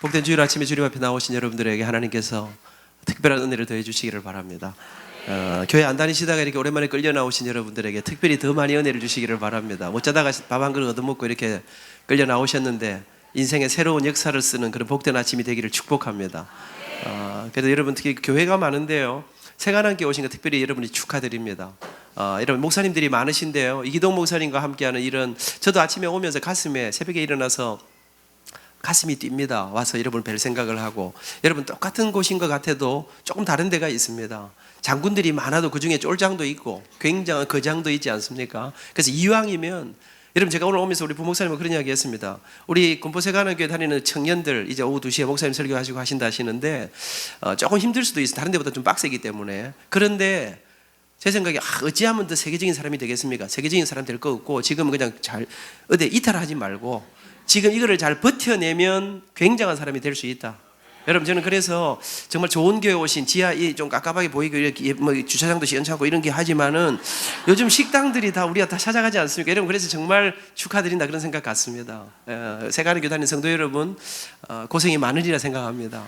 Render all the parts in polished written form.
복된 주일 아침에 주님 앞에 나오신 여러분들에게 하나님께서 특별한 은혜를 더해 주시기를 바랍니다. 교회 안 다니시다가 이렇게 오랜만에 끌려 나오신 여러분들에게 특별히 더 많이 은혜를 주시기를 바랍니다. 못 자다가 밥 한 그릇 얻어먹고 이렇게 끌려 나오셨는데 인생의 새로운 역사를 쓰는 그런 복된 아침이 되기를 축복합니다. 그래서 여러분 특히 교회가 많은데요, 세간함께 오신 거 특별히 여러분이 축하드립니다. 여러분 목사님들이 많으신데요, 이기동 목사님과 함께하는 이런, 저도 아침에 오면서 가슴에 새벽에 일어나서 가슴이 뜁니다. 와서 여러분 뵐 생각을 하고, 여러분 똑같은 곳인 것 같아도 조금 다른 데가 있습니다. 장군들이 많아도 그 중에 쫄장도 있고 굉장한 거장도 있지 않습니까? 그래서 이왕이면 여러분, 제가 오늘 오면서 우리 부목사님과 그런 이야기 했습니다. 우리 군포세관학교에 다니는 청년들 이제 오후 2시에 목사님 설교하시고 하신다 하시는데 조금 힘들 수도 있어요. 다른 데보다 좀 빡세기 때문에. 그런데 제 생각에 어찌하면 더 세계적인 사람이 되겠습니까? 세계적인 사람 될 거 없고, 지금 그냥 잘 어디 이탈하지 말고 지금 이거를 잘 버텨내면 굉장한 사람이 될 수 있다. 여러분, 저는 그래서 정말 좋은 교회 오신, 지하 좀 깝깝하게 보이고 이렇게 뭐 주차장도 시원찮고 이런 게 하지만은 요즘 식당들이 다 우리가 다 찾아가지 않습니까? 여러분, 그래서 정말 축하드린다 그런 생각 같습니다. 세간의 다니는 성도 여러분, 고생이 많으리라 생각합니다.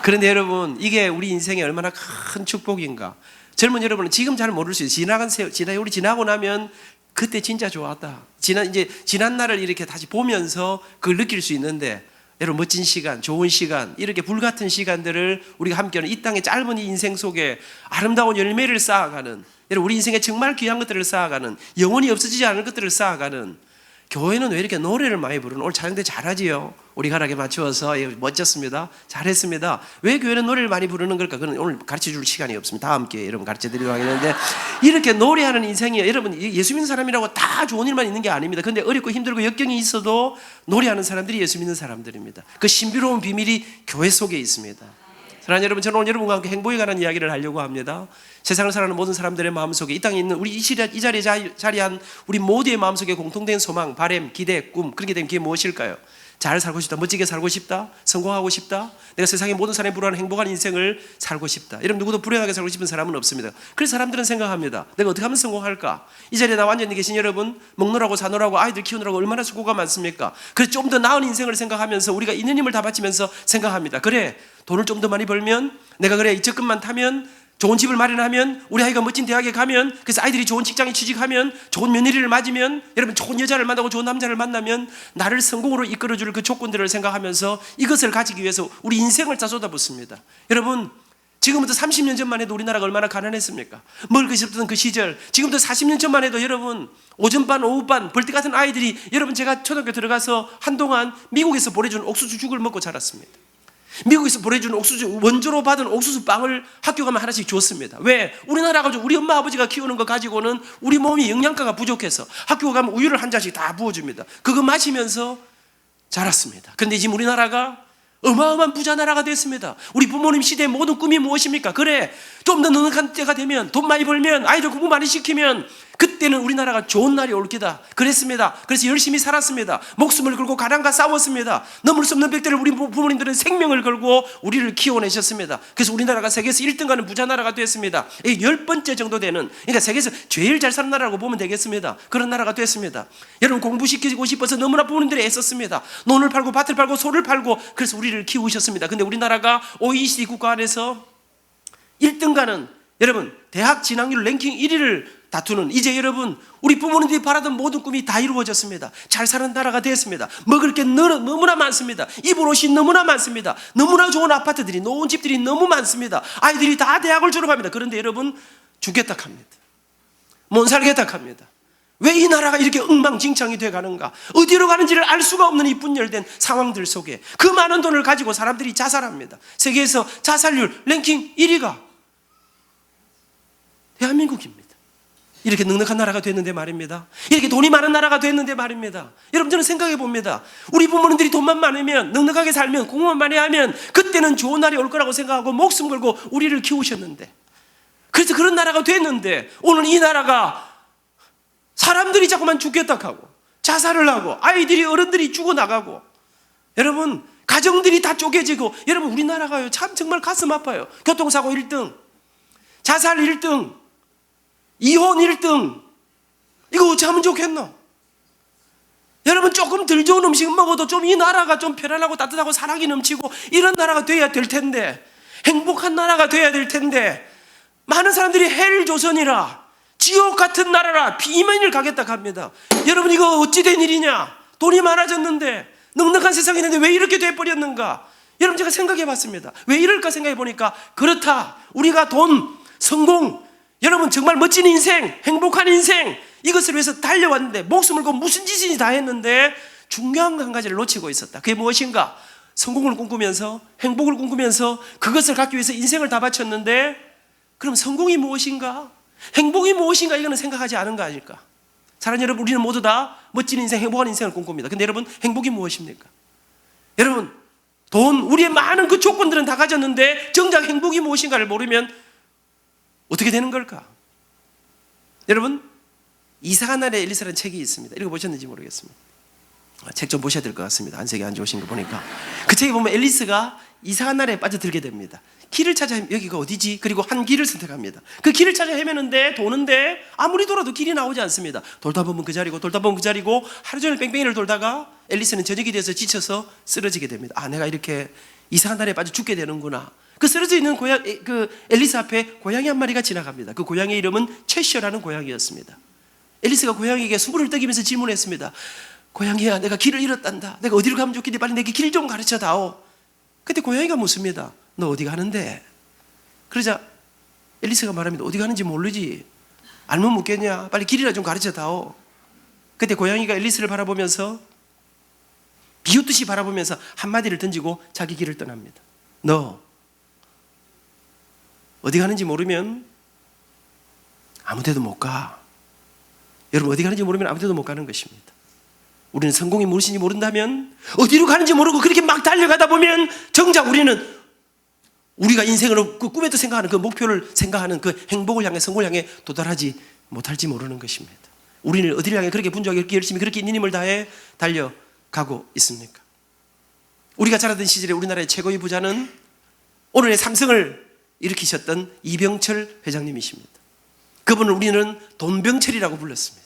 그런데 여러분, 이게 우리 인생에 얼마나 큰 축복인가. 젊은 여러분은 지금 잘 모를 수 있어요. 우리 지나고 나면 그때 진짜 좋았다. 지난 날을 이렇게 다시 보면서 그걸 느낄 수 있는데, 여러분 멋진 시간, 좋은 시간, 이렇게 불같은 시간들을 우리가 함께하는 이 땅의 짧은 이 인생 속에 아름다운 열매를 쌓아가는, 여러분 우리 인생에 정말 귀한 것들을 쌓아가는, 영원히 없어지지 않을 것들을 쌓아가는, 교회는 왜 이렇게 노래를 많이 부르는? 오늘 촬영대 잘하지요? 우리 가락에 맞추어서 멋졌습니다. 잘했습니다. 왜 교회는 노래를 많이 부르는 걸까? 그건 오늘 가르쳐줄 시간이 없습니다. 다음 기회에 여러분 가르쳐드리도록 하겠는데, 이렇게 노래하는 인생이에요. 여러분, 예수 믿는 사람이라고 다 좋은 일만 있는 게 아닙니다. 그런데 어렵고 힘들고 역경이 있어도 노래하는 사람들이 예수 믿는 사람들입니다. 그 신비로운 비밀이 교회 속에 있습니다. 사랑하는 여러분, 저는 오늘 여러분과 함께 행복에 관한 이야기를 하려고 합니다. 세상을 살아가는 모든 사람들의 마음속에, 이 땅에 있는 우리 이 자리에 자리한 우리 모두의 마음속에 공통된 소망, 바람, 기대, 꿈, 그렇게 된 게 무엇일까요? 잘 살고 싶다, 멋지게 살고 싶다, 성공하고 싶다, 내가 세상의 모든 사람이 부러워하는 행복한 인생을 살고 싶다. 여러분, 누구도 불행하게 살고 싶은 사람은 없습니다. 그래서 사람들은 생각합니다. 내가 어떻게 하면 성공할까? 이 자리에 나와 앉아 계신 여러분, 먹느라고 사느라고 아이들 키우느라고 얼마나 수고가 많습니까? 그래서 좀 더 나은 인생을 생각하면서 우리가 있는 힘을 다 바치면서 생각합니다. 그래, 돈을 좀 더 많이 벌면, 내가 그래 적금만 타면, 좋은 집을 마련하면, 우리 아이가 멋진 대학에 가면, 그래서 아이들이 좋은 직장에 취직하면, 좋은 며느리를 맞으면, 여러분 좋은 여자를 만나고 좋은 남자를 만나면 나를 성공으로 이끌어줄 그 조건들을 생각하면서 이것을 가지기 위해서 우리 인생을 다 쏟아붓습니다. 여러분, 지금부터 30년 전만 해도 우리나라가 얼마나 가난했습니까? 먹을 것이 없던 그 시절, 지금부터 40년 전만 해도 여러분 오전반 오후반 벌떼 같은 아이들이, 여러분 제가 초등학교 들어가서 한동안 미국에서 보내준 옥수수죽을 먹고 자랐습니다. 미국에서 보내준 옥수수, 원조로 받은 옥수수 빵을 학교 가면 하나씩 줬습니다. 왜? 우리나라가 우리 엄마 아버지가 키우는 거 가지고는 우리 몸이 영양가가 부족해서 학교 가면 우유를 한 잔씩 다 부어줍니다. 그거 마시면서 자랐습니다. 그런데 지금 우리나라가 어마어마한 부자 나라가 됐습니다. 우리 부모님 시대의 모든 꿈이 무엇입니까? 그래, 좀 더 넉넉한 때가 되면, 돈 많이 벌면, 아이들 공부 많이 시키면 그때는 우리나라가 좋은 날이 올 기다 그랬습니다. 그래서 열심히 살았습니다. 목숨을 걸고 가난과 싸웠습니다. 넘을 수 없는 벽들을 우리 부모님들은 생명을 걸고 우리를 키워내셨습니다. 그래서 우리나라가 세계에서 1등 가는 부자 나라가 됐습니다. 10번째 정도 되는, 그러니까 세계에서 제일 잘 사는 나라라고 보면 되겠습니다. 그런 나라가 됐습니다. 여러분 공부시키고 싶어서 너무나 부모님들이 애썼습니다. 논을 팔고 밭을 팔고 소를 팔고, 그래서 우리를 키우셨습니다. 근데 우리나라가 OECD 국가 안에서 1등 가는, 여러분 대학 진학률 랭킹 1위를 다투는, 이제 여러분 우리 부모님들이 바라던 모든 꿈이 다 이루어졌습니다. 잘 사는 나라가 되었습니다. 먹을 게 너무나 많습니다. 입을 옷이 너무나 많습니다. 너무나 좋은 아파트들이, 좋은 집들이 너무 많습니다. 아이들이 다 대학을 졸업합니다. 그런데 여러분 죽겠다 합니다. 못 살겠다 합니다. 왜 이 나라가 이렇게 엉망진창이 돼가는가? 어디로 가는지를 알 수가 없는 이 분열된 상황들 속에 그 많은 돈을 가지고 사람들이 자살합니다. 세계에서 자살률 랭킹 1위가 대한민국입니다. 이렇게 넉넉한 나라가 됐는데 말입니다. 이렇게 돈이 많은 나라가 됐는데 말입니다. 여러분, 저는 생각해 봅니다. 우리 부모님들이 돈만 많으면, 넉넉하게 살면, 공부만 많이 하면 그때는 좋은 날이 올 거라고 생각하고 목숨 걸고 우리를 키우셨는데, 그래서 그런 나라가 됐는데 오늘 이 나라가 사람들이 자꾸만 죽겠다 하고 자살을 하고 아이들이, 어른들이 죽어나가고, 여러분 가정들이 다 쪼개지고, 여러분 우리나라가요 참 정말 가슴 아파요. 교통사고 1등, 자살 1등, 이혼 1등, 이거 어찌하면 좋겠노? 여러분 여러분 조금 덜 좋은 음식 먹어도 좀 이 나라가 좀 편안하고 따뜻하고 사랑이 넘치고 이런 나라가 돼야 될 텐데, 행복한 나라가 돼야 될 텐데, 많은 사람들이 헬 조선이라, 지옥 같은 나라라 비만을 가겠다 합니다. 여러분 이거 어찌 된 일이냐? 돈이 많아졌는데, 넉넉한 세상이었는데 왜 이렇게 돼버렸는가? 여러분 제가 생각해 봤습니다. 왜 이럴까 생각해 보니까 그렇다. 우리가 돈, 성공, 여러분 정말 멋진 인생, 행복한 인생, 이것을 위해서 달려왔는데 목숨을 걸고 무슨 짓인지 다 했는데 중요한 한 가지를 놓치고 있었다. 그게 무엇인가? 성공을 꿈꾸면서, 행복을 꿈꾸면서 그것을 갖기 위해서 인생을 다 바쳤는데, 그럼 성공이 무엇인가? 행복이 무엇인가? 이거는 생각하지 않은 거 아닐까? 사랑하는 여러분, 우리는 모두 다 멋진 인생, 행복한 인생을 꿈꿉니다. 근데 여러분, 행복이 무엇입니까? 여러분, 돈, 우리의 많은 그 조건들은 다 가졌는데 정작 행복이 무엇인가를 모르면 어떻게 되는 걸까? 여러분, 이상한 날의 엘리사라는 책이 있습니다. 읽어보셨는지 모르겠습니다. 책 좀 보셔야 될 것 같습니다. 안색이 안 좋으신 거 보니까. 그 책에 보면 엘리스가 이상한 날에 빠져들게 됩니다. 길을 찾아, 여기가 어디지? 그리고 한 길을 선택합니다. 그 길을 찾아 헤매는데, 도는데 아무리 돌아도 길이 나오지 않습니다. 돌다 보면 그 자리고 돌다 보면 그 자리고, 하루 종일 뺑뺑이를 돌다가 엘리스는 저녁이 돼서 지쳐서 쓰러지게 됩니다. 아, 내가 이렇게 이상한 날에 빠져 죽게 되는구나. 그 쓰러져 있는 그 엘리스 앞에 고양이 한 마리가 지나갑니다. 그 고양이의 이름은 채셔라는 고양이였습니다. 엘리스가 고양이에게 수물을 떠기면서 질문했습니다. 고양이야, 내가 길을 잃었단다. 내가 어디로 가면 좋겠니? 빨리 내게 길 좀 가르쳐 다오. 그때 고양이가 묻습니다. 너 어디 가는데? 그러자 엘리스가 말합니다. 어디 가는지 모르지. 알면 묻겠냐? 빨리 길이나 좀 가르쳐 다오. 그때 고양이가 엘리스를 바라보면서, 비웃듯이 바라보면서 한마디를 던지고 자기 길을 떠납니다. 너 어디 가는지 모르면 아무 데도 못 가. 여러분, 어디 가는지 모르면 아무 데도 못 가는 것입니다. 우리는 성공이 무엇인지 모른다면, 어디로 가는지 모르고 그렇게 막 달려가다 보면 정작 우리는 우리가 인생으로 그 꿈에도 생각하는 그 목표를 생각하는 그 행복을 향해, 성공을 향해 도달하지 못할지 모르는 것입니다. 우리는 어디를 향해 그렇게 분주하게, 그렇게 열심히, 그렇게 있는 힘을 다해 달려가고 있습니까? 우리가 자라던 시절에 우리나라의 최고의 부자는 오늘의 삼성을 일으키셨던 이병철 회장님이십니다. 그분을 우리는 돈병철이라고 불렀습니다.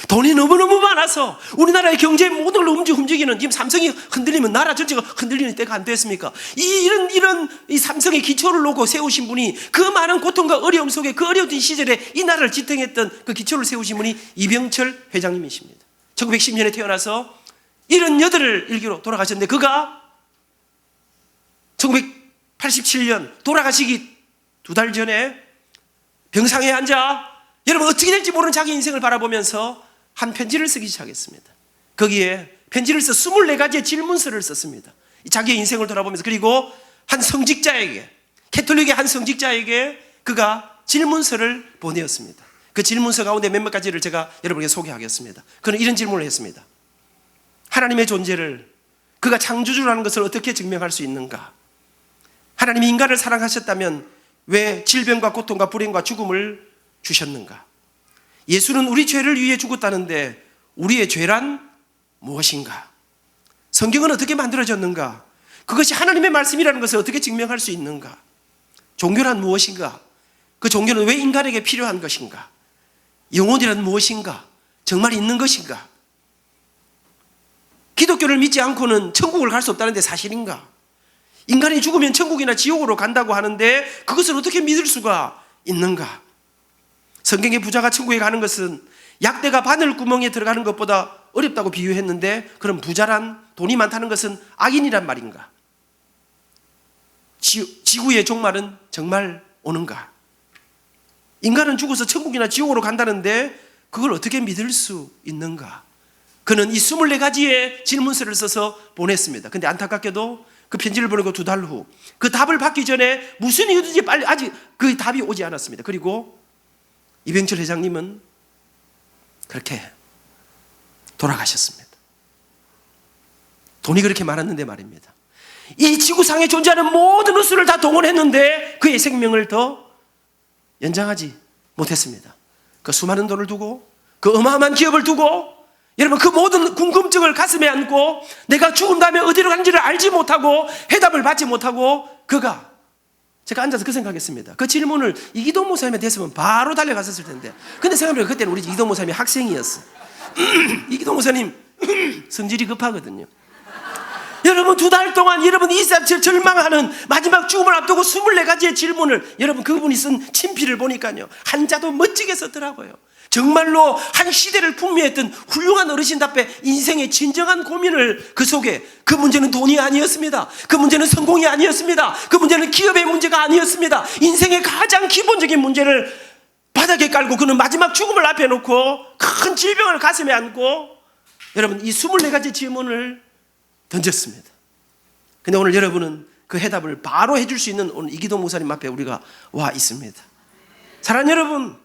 돈이 너무너무 많아서 우리나라의 경제의 모든 걸 움직이는, 지금 삼성이 흔들리면 나라 전체가 흔들리는 때가 안 됐습니까? 이런 삼성의 기초를 놓고 세우신 분이, 그 많은 고통과 어려움 속에, 그 어려운 시절에 이 나라를 지탱했던 그 기초를 세우신 분이 이병철 회장님이십니다. 1910년에 태어나서 78을 일기로 돌아가셨는데, 그가 1987년 돌아가시기 2달 전에 병상에 앉아, 여러분 어떻게 될지 모르는 자기 인생을 바라보면서 한 편지를 쓰기 시작했습니다. 거기에 편지를 써 24가지의 질문서를 썼습니다. 자기의 인생을 돌아보면서. 그리고 한 성직자에게, 캐톨릭의 한 성직자에게 그가 질문서를 보내었습니다. 그 질문서 가운데 몇몇 가지를 제가 여러분에게 소개하겠습니다. 그는 이런 질문을 했습니다. 하나님의 존재를, 그가 창조주라는 것을 어떻게 증명할 수 있는가? 하나님이 인간을 사랑하셨다면 왜 질병과 고통과 불행과 죽음을 주셨는가? 예수는 우리 죄를 위해 죽었다는데 우리의 죄란 무엇인가? 성경은 어떻게 만들어졌는가? 그것이 하나님의 말씀이라는 것을 어떻게 증명할 수 있는가? 종교란 무엇인가? 그 종교는 왜 인간에게 필요한 것인가? 영혼이란 무엇인가? 정말 있는 것인가? 기독교를 믿지 않고는 천국을 갈 수 없다는데 사실인가? 인간이 죽으면 천국이나 지옥으로 간다고 하는데 그것을 어떻게 믿을 수가 있는가? 성경의 부자가 천국에 가는 것은 약대가 바늘구멍에 들어가는 것보다 어렵다고 비유했는데, 그럼 부자란, 돈이 많다는 것은 악인이란 말인가? 지구의 종말은 정말 오는가? 인간은 죽어서 천국이나 지옥으로 간다는데 그걸 어떻게 믿을 수 있는가? 그는 이 24가지의 질문서를 써서 보냈습니다. 근데 안타깝게도 그 편지를 보내고 2달 후 그 답을 받기 전에 무슨 이유든지 빨리, 아직 그 답이 오지 않았습니다. 그리고 이병철 회장님은 그렇게 돌아가셨습니다. 돈이 그렇게 많았는데 말입니다. 이 지구상에 존재하는 모든 우수를 다 동원했는데 그의 생명을 더 연장하지 못했습니다. 그 수많은 돈을 두고, 그 어마어마한 기업을 두고, 여러분 그 모든 궁금증을 가슴에 안고, 내가 죽은 다음에 어디로 가는지를 알지 못하고 해답을 받지 못하고, 그가, 제가 앉아서 그 생각했습니다. 그 질문을 이기동 목사님에 됐으면 바로 달려갔었을 텐데, 근데 생각해보니까 그때는 우리 이기동 목사님이 학생이었어. 이기동 목사님 성질이 급하거든요. 여러분 2달 동안 여러분 이삭 절망하는 마지막 죽음을 앞두고 24가지의 질문을 여러분 그분이 쓴 친필을 보니까요 한자도 멋지게 썼더라고요. 정말로 한 시대를 풍미했던 훌륭한 어르신답게 인생의 진정한 고민을 그 속에, 그 문제는 돈이 아니었습니다. 그 문제는 성공이 아니었습니다. 그 문제는 기업의 문제가 아니었습니다. 인생의 가장 기본적인 문제를 바닥에 깔고 그는 마지막 죽음을 앞에 놓고 큰 질병을 가슴에 안고 여러분 이 24가지 질문을 던졌습니다. 근데 오늘 여러분은 그 해답을 바로 해줄 수 있는 오늘 이기도 목사님 앞에 우리가 와 있습니다. 사랑하는 여러분,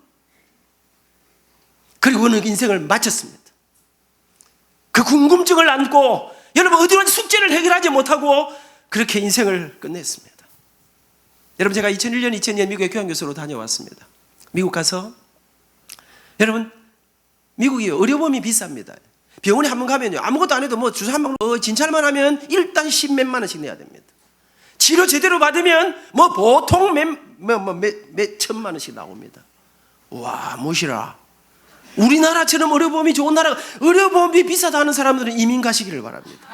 그리고 그는 인생을 마쳤습니다. 그 궁금증을 안고 여러분 어디로 숙제를 해결하지 못하고 그렇게 인생을 끝냈습니다. 여러분 제가 2001년, 2002년 미국에 교환교수로 다녀왔습니다. 미국 가서 여러분 미국이 의료보험이 비쌉니다. 병원에 한 번 가면요 아무것도 안 해도 뭐 주사 한 방 진찰만 하면 일단 10몇만 원씩 내야 됩니다. 치료 제대로 받으면 뭐 보통 몇 천만 원씩 나옵니다. 와 무시라. 우리나라처럼 의료보험이 좋은 나라가, 의료보험이 비싸다 하는 사람들은 이민 가시기를 바랍니다.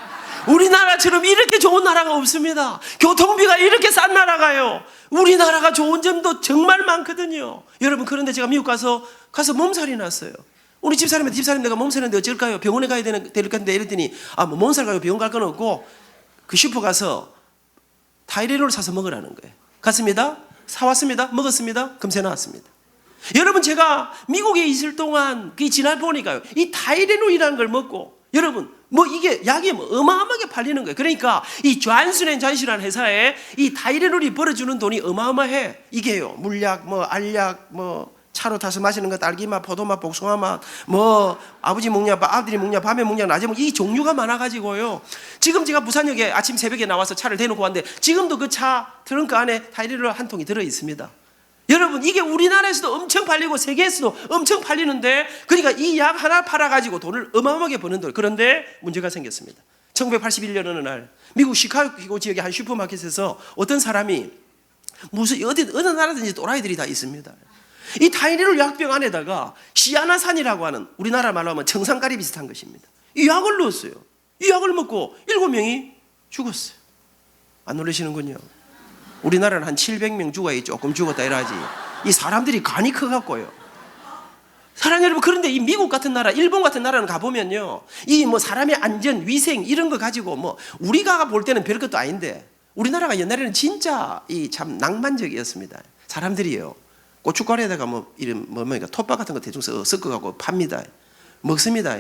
우리나라처럼 이렇게 좋은 나라가 없습니다. 교통비가 이렇게 싼 나라가요. 우리나라가 좋은 점도 정말 많거든요. 여러분 그런데 제가 미국 가서 몸살이 났어요. 우리 집사님 내가 몸살이 났는데 어쩔까요? 병원에 가야 될 건데 이랬더니 뭐 몸살 가요. 병원 갈 건 없고 그 슈퍼 가서 타이레놀 사서 먹으라는 거예요. 갔습니다. 사왔습니다. 먹었습니다. 금세 나왔습니다. 여러분 제가 미국에 있을 동안 지날 보니까요 이 타이레놀이라는 걸 먹고 여러분 뭐 이게 약이 어마어마하게 팔리는 거예요. 그러니까 이 존슨앤존슨이라는 회사에 이 타이레놀이 벌어주는 돈이 어마어마해. 이게요 물약 뭐 알약 뭐 차로 타서 마시는 것 딸기맛 포도맛 복숭아맛 뭐 아버지 먹냐 아들이 먹냐 밤에 먹냐 낮에 먹냐 이 종류가 많아가지고요 지금 제가 부산역에 아침 새벽에 나와서 차를 대놓고 왔는데 지금도 그 차 트렁크 안에 타이레놀 한 통이 들어있습니다. 여러분 이게 우리나라에서도 엄청 팔리고 세계에서도 엄청 팔리는데 그러니까 이 약 하나 팔아가지고 돈을 어마어마하게 버는 돈. 그런데 문제가 생겼습니다. 1981년 어느 날 미국 시카고 지역의 한 슈퍼마켓에서 어떤 사람이 어느 나라든지 또라이들이 다 있습니다. 이 타이레놀 약병 안에다가 시아나산이라고 하는 우리나라 말로 하면 청산가리 비슷한 것입니다. 이 약을 넣었어요. 이 약을 먹고 7명이 죽었어요. 안 놀라시는군요. 우리나라는 한 700명 죽어야 조금 죽었다 이러지. 이 사람들이 간이 커갖고요. 사랑하는 여러분, 그런데 이 미국 같은 나라, 일본 같은 나라는 가보면요, 이 뭐 사람의 안전, 위생 이런 거 가지고 뭐 우리가 볼 때는 별 것도 아닌데 우리나라가 옛날에는 진짜 이 참 낭만적이었습니다. 사람들이요 고춧가루에다가 뭐 이런 뭡니까 톱밥 같은 거 대충 섞어갖고 팝니다. 먹습니다.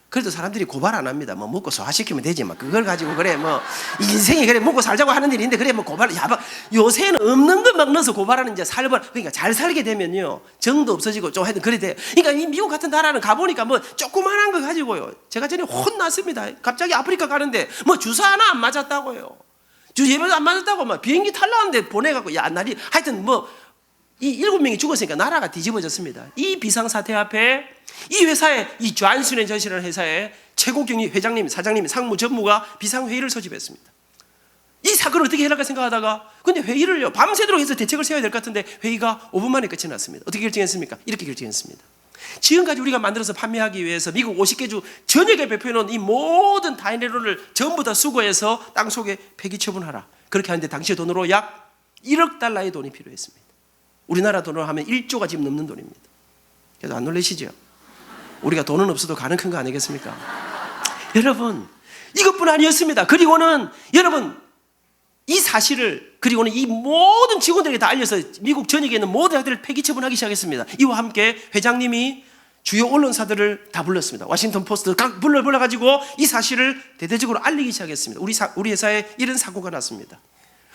그래도 사람들이 고발 안 합니다. 뭐 먹고 소화시키면 되지. 막 그걸 가지고 그래 뭐 인생이 그래 먹고 살자고 하는 일인데 그래 뭐 고발 야박 요새는 없는 것 막 넣어서 고발하는 이제 살벌 그러니까 잘 살게 되면요 정도 없어지고 좀 하여튼 그래 돼. 그러니까 이 미국 같은 나라는 가보니까 뭐 조그만한 거 가지고요. 제가 전에 혼났습니다. 갑자기 아프리카 가는데 뭐 주사 하나 안 맞았다고요. 예배도 안 맞았다고 막 비행기 탈라는데 보내갖고 야 날이 하여튼 뭐 이 7명이 죽었으니까 나라가 뒤집어졌습니다. 이 비상사태 앞에 이 회사에 이 존슨앤존슨이라는 회사의 최고 경리 회장님, 사장님, 상무 전무가 비상회의를 소집했습니다. 이 사건을 어떻게 해결할까 생각하다가 근데 회의를요 밤새도록 해서 대책을 세워야 될 것 같은데 회의가 5분 만에 끝이 났습니다. 어떻게 결정했습니까? 이렇게 결정했습니다. 지금까지 우리가 만들어서 판매하기 위해서 미국 50개 주 전역에 배포해놓은 이 모든 타이레놀을 전부 다 수거해서 땅속에 폐기 처분하라. 그렇게 하는데 당시의 돈으로 약 1억 달러의 돈이 필요했습니다. 우리나라 돈으로 하면 1조가 지금 넘는 돈입니다. 그래도 안 놀라시죠? 우리가 돈은 없어도 가는 큰 거 아니겠습니까? 여러분 이것뿐 아니었습니다. 그리고는 여러분 이 사실을 그리고는 이 모든 직원들에게 다 알려서 미국 전역에 있는 모든 학들을 폐기 처분하기 시작했습니다. 이와 함께 회장님이 주요 언론사들을 다 불렀습니다. 워싱턴 포스트 각 불러가지고 이 사실을 대대적으로 알리기 시작했습니다. 우리 회사에 이런 사고가 났습니다.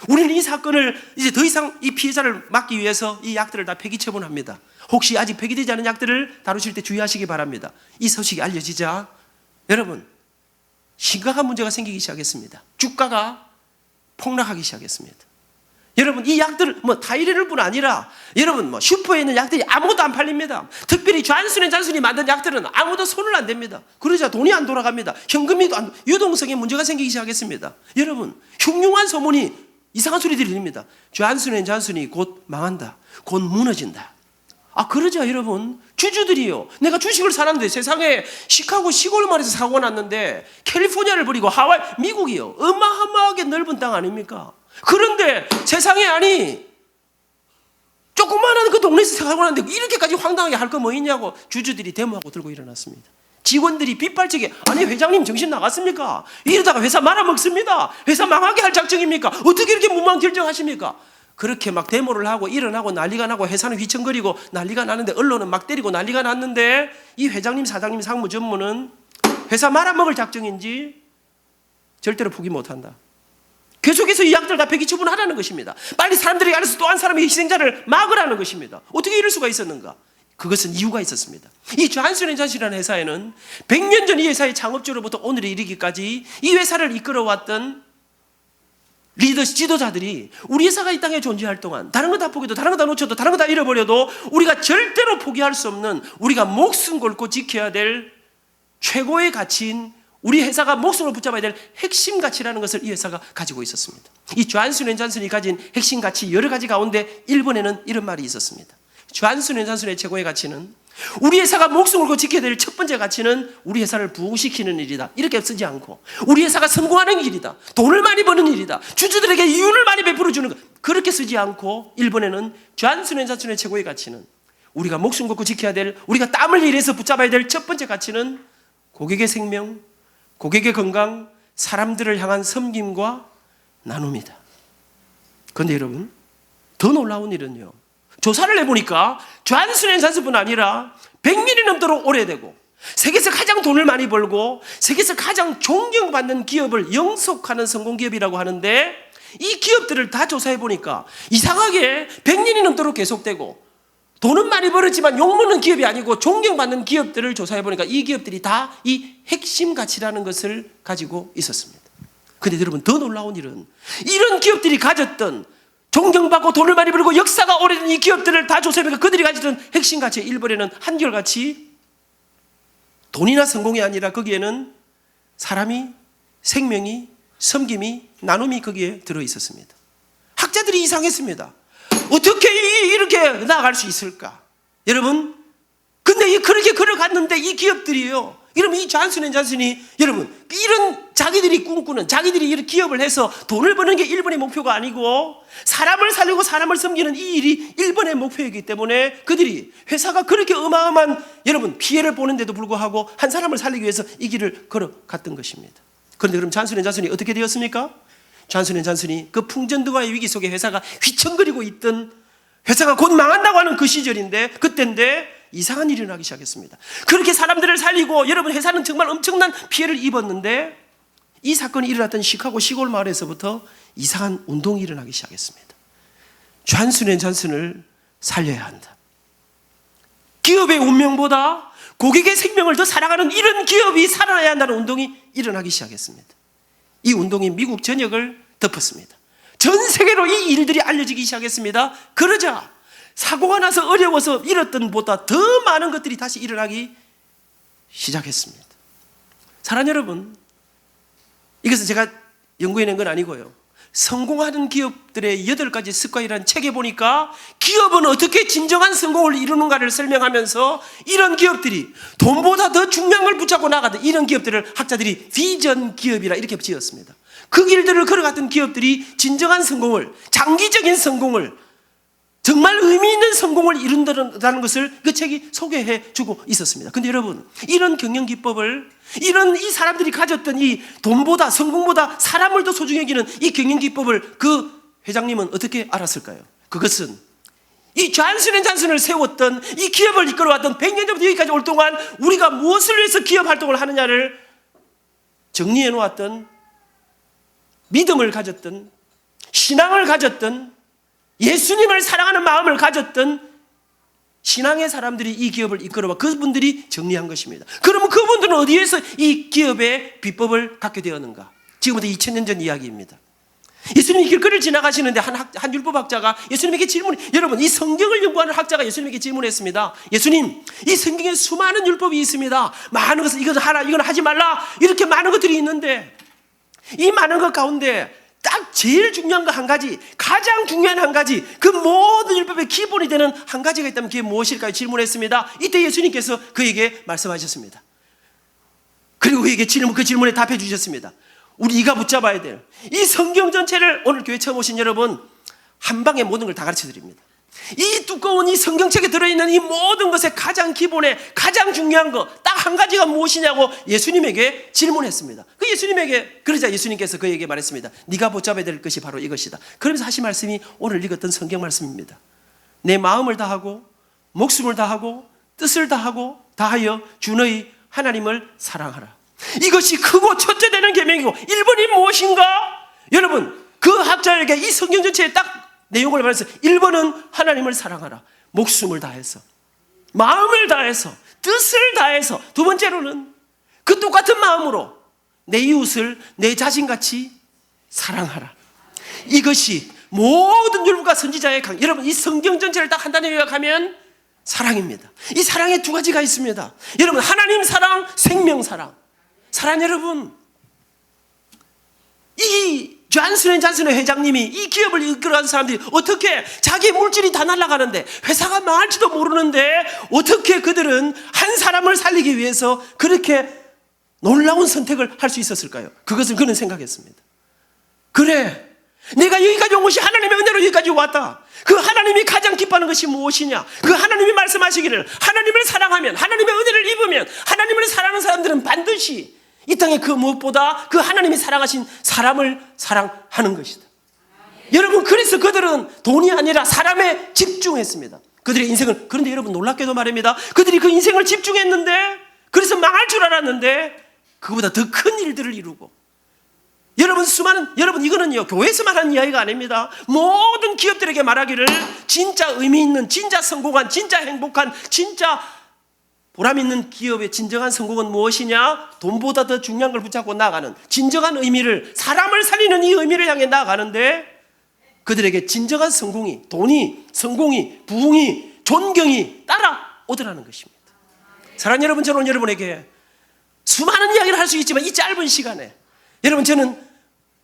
우리는 이 사건을 이제 더 이상 이 피해자를 막기 위해서 이 약들을 다 폐기 처분합니다. 혹시 아직 폐기되지 않은 약들을 다루실 때 주의하시기 바랍니다. 이 소식이 알려지자 여러분 심각한 문제가 생기기 시작했습니다. 주가가 폭락하기 시작했습니다. 여러분 이 약들 뭐 타이레놀뿐 아니라 여러분 뭐 슈퍼에 있는 약들이 아무것도 안 팔립니다. 특별히 존슨앤존슨이 만든 약들은 아무도 손을 안 댑니다. 그러자 돈이 안 돌아갑니다. 현금이 유동성에 문제가 생기기 시작했습니다. 여러분 흉흉한 소문이 이상한 소리 들립니다. 존슨앤존슨이 곧 망한다. 곧 무너진다. 그러죠, 여러분. 주주들이요. 내가 주식을 사는데 세상에 시카고 시골 마을에서 사고가 났는데 캘리포니아를 버리고 하와이, 미국이요. 어마어마하게 넓은 땅 아닙니까? 그런데 세상에 조그마한 그 동네에서 사고가 났는데 이렇게까지 황당하게 할 거 뭐 있냐고 주주들이 데모하고 들고 일어났습니다. 직원들이 빗발치게, 회장님 정신 나갔습니까? 이러다가 회사 말아먹습니다. 회사 망하게 할 작정입니까? 어떻게 이렇게 무모한 결정하십니까? 그렇게 막 데모를 하고 일어나고 난리가 나고 회사는 휘청거리고 난리가 나는데 언론은 막 때리고 난리가 났는데 이 회장님, 사장님, 상무 전무는 회사 말아먹을 작정인지 절대로 포기 못한다. 계속해서 이 약들 다 폐기 처분하라는 것입니다. 빨리 사람들이 알아서 또 한 사람의 희생자를 막으라는 것입니다. 어떻게 이럴 수가 있었는가? 그것은 이유가 있었습니다. 이 존슨 앤 존슨이라는 회사에는 100년 전 이 회사의 창업주로부터 오늘에 이르기까지 이 회사를 이끌어왔던 지도자들이 우리 회사가 이 땅에 존재할 동안 다른 거 다 포기해도, 다른 거 다 놓쳐도, 다른 거 다 잃어버려도 우리가 절대로 포기할 수 없는, 우리가 목숨 걸고 지켜야 될 최고의 가치인, 우리 회사가 목숨을 붙잡아야 될 핵심 가치라는 것을 이 회사가 가지고 있었습니다. 이 존슨 앤 존슨이 가진 핵심 가치 여러 가지 가운데 일본에는 이런 말이 있었습니다. 존슨 앤 존슨의 최고의 가치는, 우리 회사가 목숨을 걸고 지켜야 될 첫 번째 가치는 우리 회사를 부흥시키는 일이다. 이렇게 쓰지 않고 우리 회사가 성공하는 일이다, 돈을 많이 버는 일이다, 주주들에게 이윤을 많이 베풀어주는 것, 그렇게 쓰지 않고 일본에는 존슨 앤 존슨의 최고의 가치는, 우리가 목숨 걸고 지켜야 될, 우리가 땀을 일해서 붙잡아야 될 첫 번째 가치는 고객의 생명, 고객의 건강, 사람들을 향한 섬김과 나눔이다. 그런데 여러분, 더 놀라운 일은요, 조사를 해보니까 존슨 앤 존슨뿐 아니라 100년이 넘도록 오래되고 세계에서 가장 돈을 많이 벌고 세계에서 가장 존경받는 기업을 영속하는 성공기업이라고 하는데, 이 기업들을 다 조사해보니까 이상하게 100년이 넘도록 계속되고 돈은 많이 벌었지만 욕먹는 기업이 아니고 존경받는 기업들을 조사해보니까 이 기업들이 다 이 핵심 가치라는 것을 가지고 있었습니다. 그런데 여러분, 더 놀라운 일은 이런 기업들이 가졌던, 존경받고 돈을 많이 벌고 역사가 오래된 이 기업들을 다 조사해보니까 그들이 가지던 핵심 가치, 일본에는 한결같이 돈이나 성공이 아니라 거기에는 사람이, 생명이, 섬김이, 나눔이 거기에 들어있었습니다. 학자들이 이상했습니다. 어떻게 이렇게 나아갈 수 있을까? 여러분, 근데 그렇게 걸어갔는데 이 기업들이요, 여러분, 이 존슨 앤 존슨이, 여러분, 이런 자기들이 꿈꾸는, 자기들이 이런 기업을 해서 돈을 버는 게 일본의 목표가 아니고 사람을 살리고 사람을 섬기는 이 일이 일본의 목표이기 때문에 그들이, 회사가 그렇게 어마어마한, 여러분, 피해를 보는데도 불구하고 한 사람을 살리기 위해서 이 길을 걸어갔던 것입니다. 그런데 그럼 존슨 앤 존슨이 어떻게 되었습니까? 존슨 앤 존슨이 그 풍전등화의 위기 속에 회사가 휘청거리고 있던, 회사가 곧 망한다고 하는 그 시절인데, 그때인데 이상한 일이 일어나기 시작했습니다. 그렇게 사람들을 살리고, 여러분, 회사는 정말 엄청난 피해를 입었는데 이 사건이 일어났던 시카고 시골 마을에서부터 이상한 운동이 일어나기 시작했습니다. 존슨 앤 존슨을 살려야 한다. 기업의 운명보다 고객의 생명을 더 사랑하는 이런 기업이 살아나야 한다는 운동이 일어나기 시작했습니다. 이 운동이 미국 전역을 덮었습니다. 전 세계로 이 일들이 알려지기 시작했습니다. 그러자 사고가 나서 어려워서 잃었던 보다 더 많은 것들이 다시 일어나기 시작했습니다. 사랑하는 여러분, 이것은 제가 연구해낸 건 아니고요, 성공하는 기업들의 8가지 습관이라는 책에 보니까 기업은 어떻게 진정한 성공을 이루는가를 설명하면서 이런 기업들이 돈보다 더 중요한 걸 붙잡고 나가던 이런 기업들을 학자들이 비전 기업이라 이렇게 지었습니다. 그 길들을 걸어갔던 기업들이 진정한 성공을, 장기적인 성공을, 정말 의미 있는 성공을 이룬다는 것을 그 책이 소개해 주고 있었습니다. 그런데 여러분, 이런 경영 기법을, 이런 이 사람들이 가졌던 이 돈보다, 성공보다 사람을 더 소중히 여기는 이 경영 기법을 그 회장님은 어떻게 알았을까요? 그것은 이 존슨 앤 존슨을 세웠던, 이 기업을 이끌어왔던 100년 전부터 여기까지 올 동안 우리가 무엇을 위해서 기업 활동을 하느냐를 정리해 놓았던, 믿음을 가졌던, 신앙을 가졌던, 예수님을 사랑하는 마음을 가졌던 신앙의 사람들이 이 기업을 이끌어와 그분들이 정리한 것입니다. 그러면 그분들은 어디에서 이 기업의 비법을 갖게 되었는가? 지금부터 2000년 전 이야기입니다. 예수님이 길거리를 지나가시는데 한 율법학자가 예수님에게 여러분, 이 성경을 연구하는 학자가 예수님에게 질문했습니다. 예수님, 이 성경에 수많은 율법이 있습니다. 많은 것을 이것을 하라, 이건 하지 말라, 이렇게 많은 것들이 있는데 이 많은 것 가운데 딱 제일 중요한 거 한 가지, 가장 중요한 한 가지, 그 모든 율법의 기본이 되는 한 가지가 있다면 그게 무엇일까요? 질문했습니다. 이때 예수님께서 그에게 말씀하셨습니다. 그리고 그에게 그 질문에 답해 주셨습니다. 우리가 붙잡아야 될 이 성경 전체를 오늘 교회 처음 오신 여러분, 한 방에 모든 걸 다 가르쳐 드립니다. 이 두꺼운 이 성경책에 들어있는 이 모든 것의 가장 기본에 가장 중요한 거 딱 한 가지가 무엇이냐고 예수님에게 질문했습니다. 그러자 예수님께서 그에게 말했습니다. 네가 붙잡아야 될 것이 바로 이것이다. 그러면서 하신 말씀이 오늘 읽었던 성경 말씀입니다. 내 마음을 다하고 목숨을 다하고 뜻을 다하여 주 너희 하나님을 사랑하라. 이것이 크고 첫째 되는 계명이고 1번이 무엇인가? 여러분, 그 학자에게 이 성경 전체에 딱 내용을 말해서 1번은 하나님을 사랑하라. 목숨을 다해서, 마음을 다해서, 뜻을 다해서. 두 번째로는 그 똑같은 마음으로 내 이웃을 내 자신같이 사랑하라. 이것이 모든 율법과 선지자의 여러분, 이 성경 전체를 딱 한 단어에 요약하면 사랑입니다. 이 사랑에 두 가지가 있습니다. 여러분, 하나님 사랑, 생명 사랑. 사랑 여러분, 이 잔슨의 회장님이 이 기업을 이끌어간 사람들이 어떻게 자기 물질이 다 날아가는데 회사가 망할지도 모르는데 어떻게 그들은 한 사람을 살리기 위해서 그렇게 놀라운 선택을 할 수 있었을까요? 그것을 그는 생각했습니다. 그래, 내가 여기까지 온 것이 하나님의 은혜로 여기까지 왔다. 그 하나님이 가장 기뻐하는 것이 무엇이냐? 그 하나님이 말씀하시기를 하나님을 사랑하면, 하나님의 은혜를 입으면, 하나님을 사랑하는 사람들은 반드시 이 땅에 그 무엇보다 그 하나님이 사랑하신 사람을 사랑하는 것이다. 여러분, 그래서 그들은 돈이 아니라 사람에 집중했습니다. 그들의 인생을. 그런데 여러분, 놀랍게도 말입니다. 그들이 그 인생을 집중했는데, 그래서 망할 줄 알았는데 그보다 더 큰 일들을 이루고, 여러분 이거는요 교회에서만 하는 이야기가 아닙니다. 모든 기업들에게 말하기를 진짜 의미 있는, 진짜 성공한, 진짜 행복한, 진짜 보람 있는 기업의 진정한 성공은 무엇이냐? 돈보다 더 중요한 걸 붙잡고 나아가는 진정한 의미를, 사람을 살리는 이 의미를 향해 나아가는데 그들에게 진정한 성공이, 돈이, 성공이, 부흥이, 존경이 따라오더라는 것입니다. 사랑하는 여러분, 저는 여러분에게 수많은 이야기를 할 수 있지만 이 짧은 시간에 저는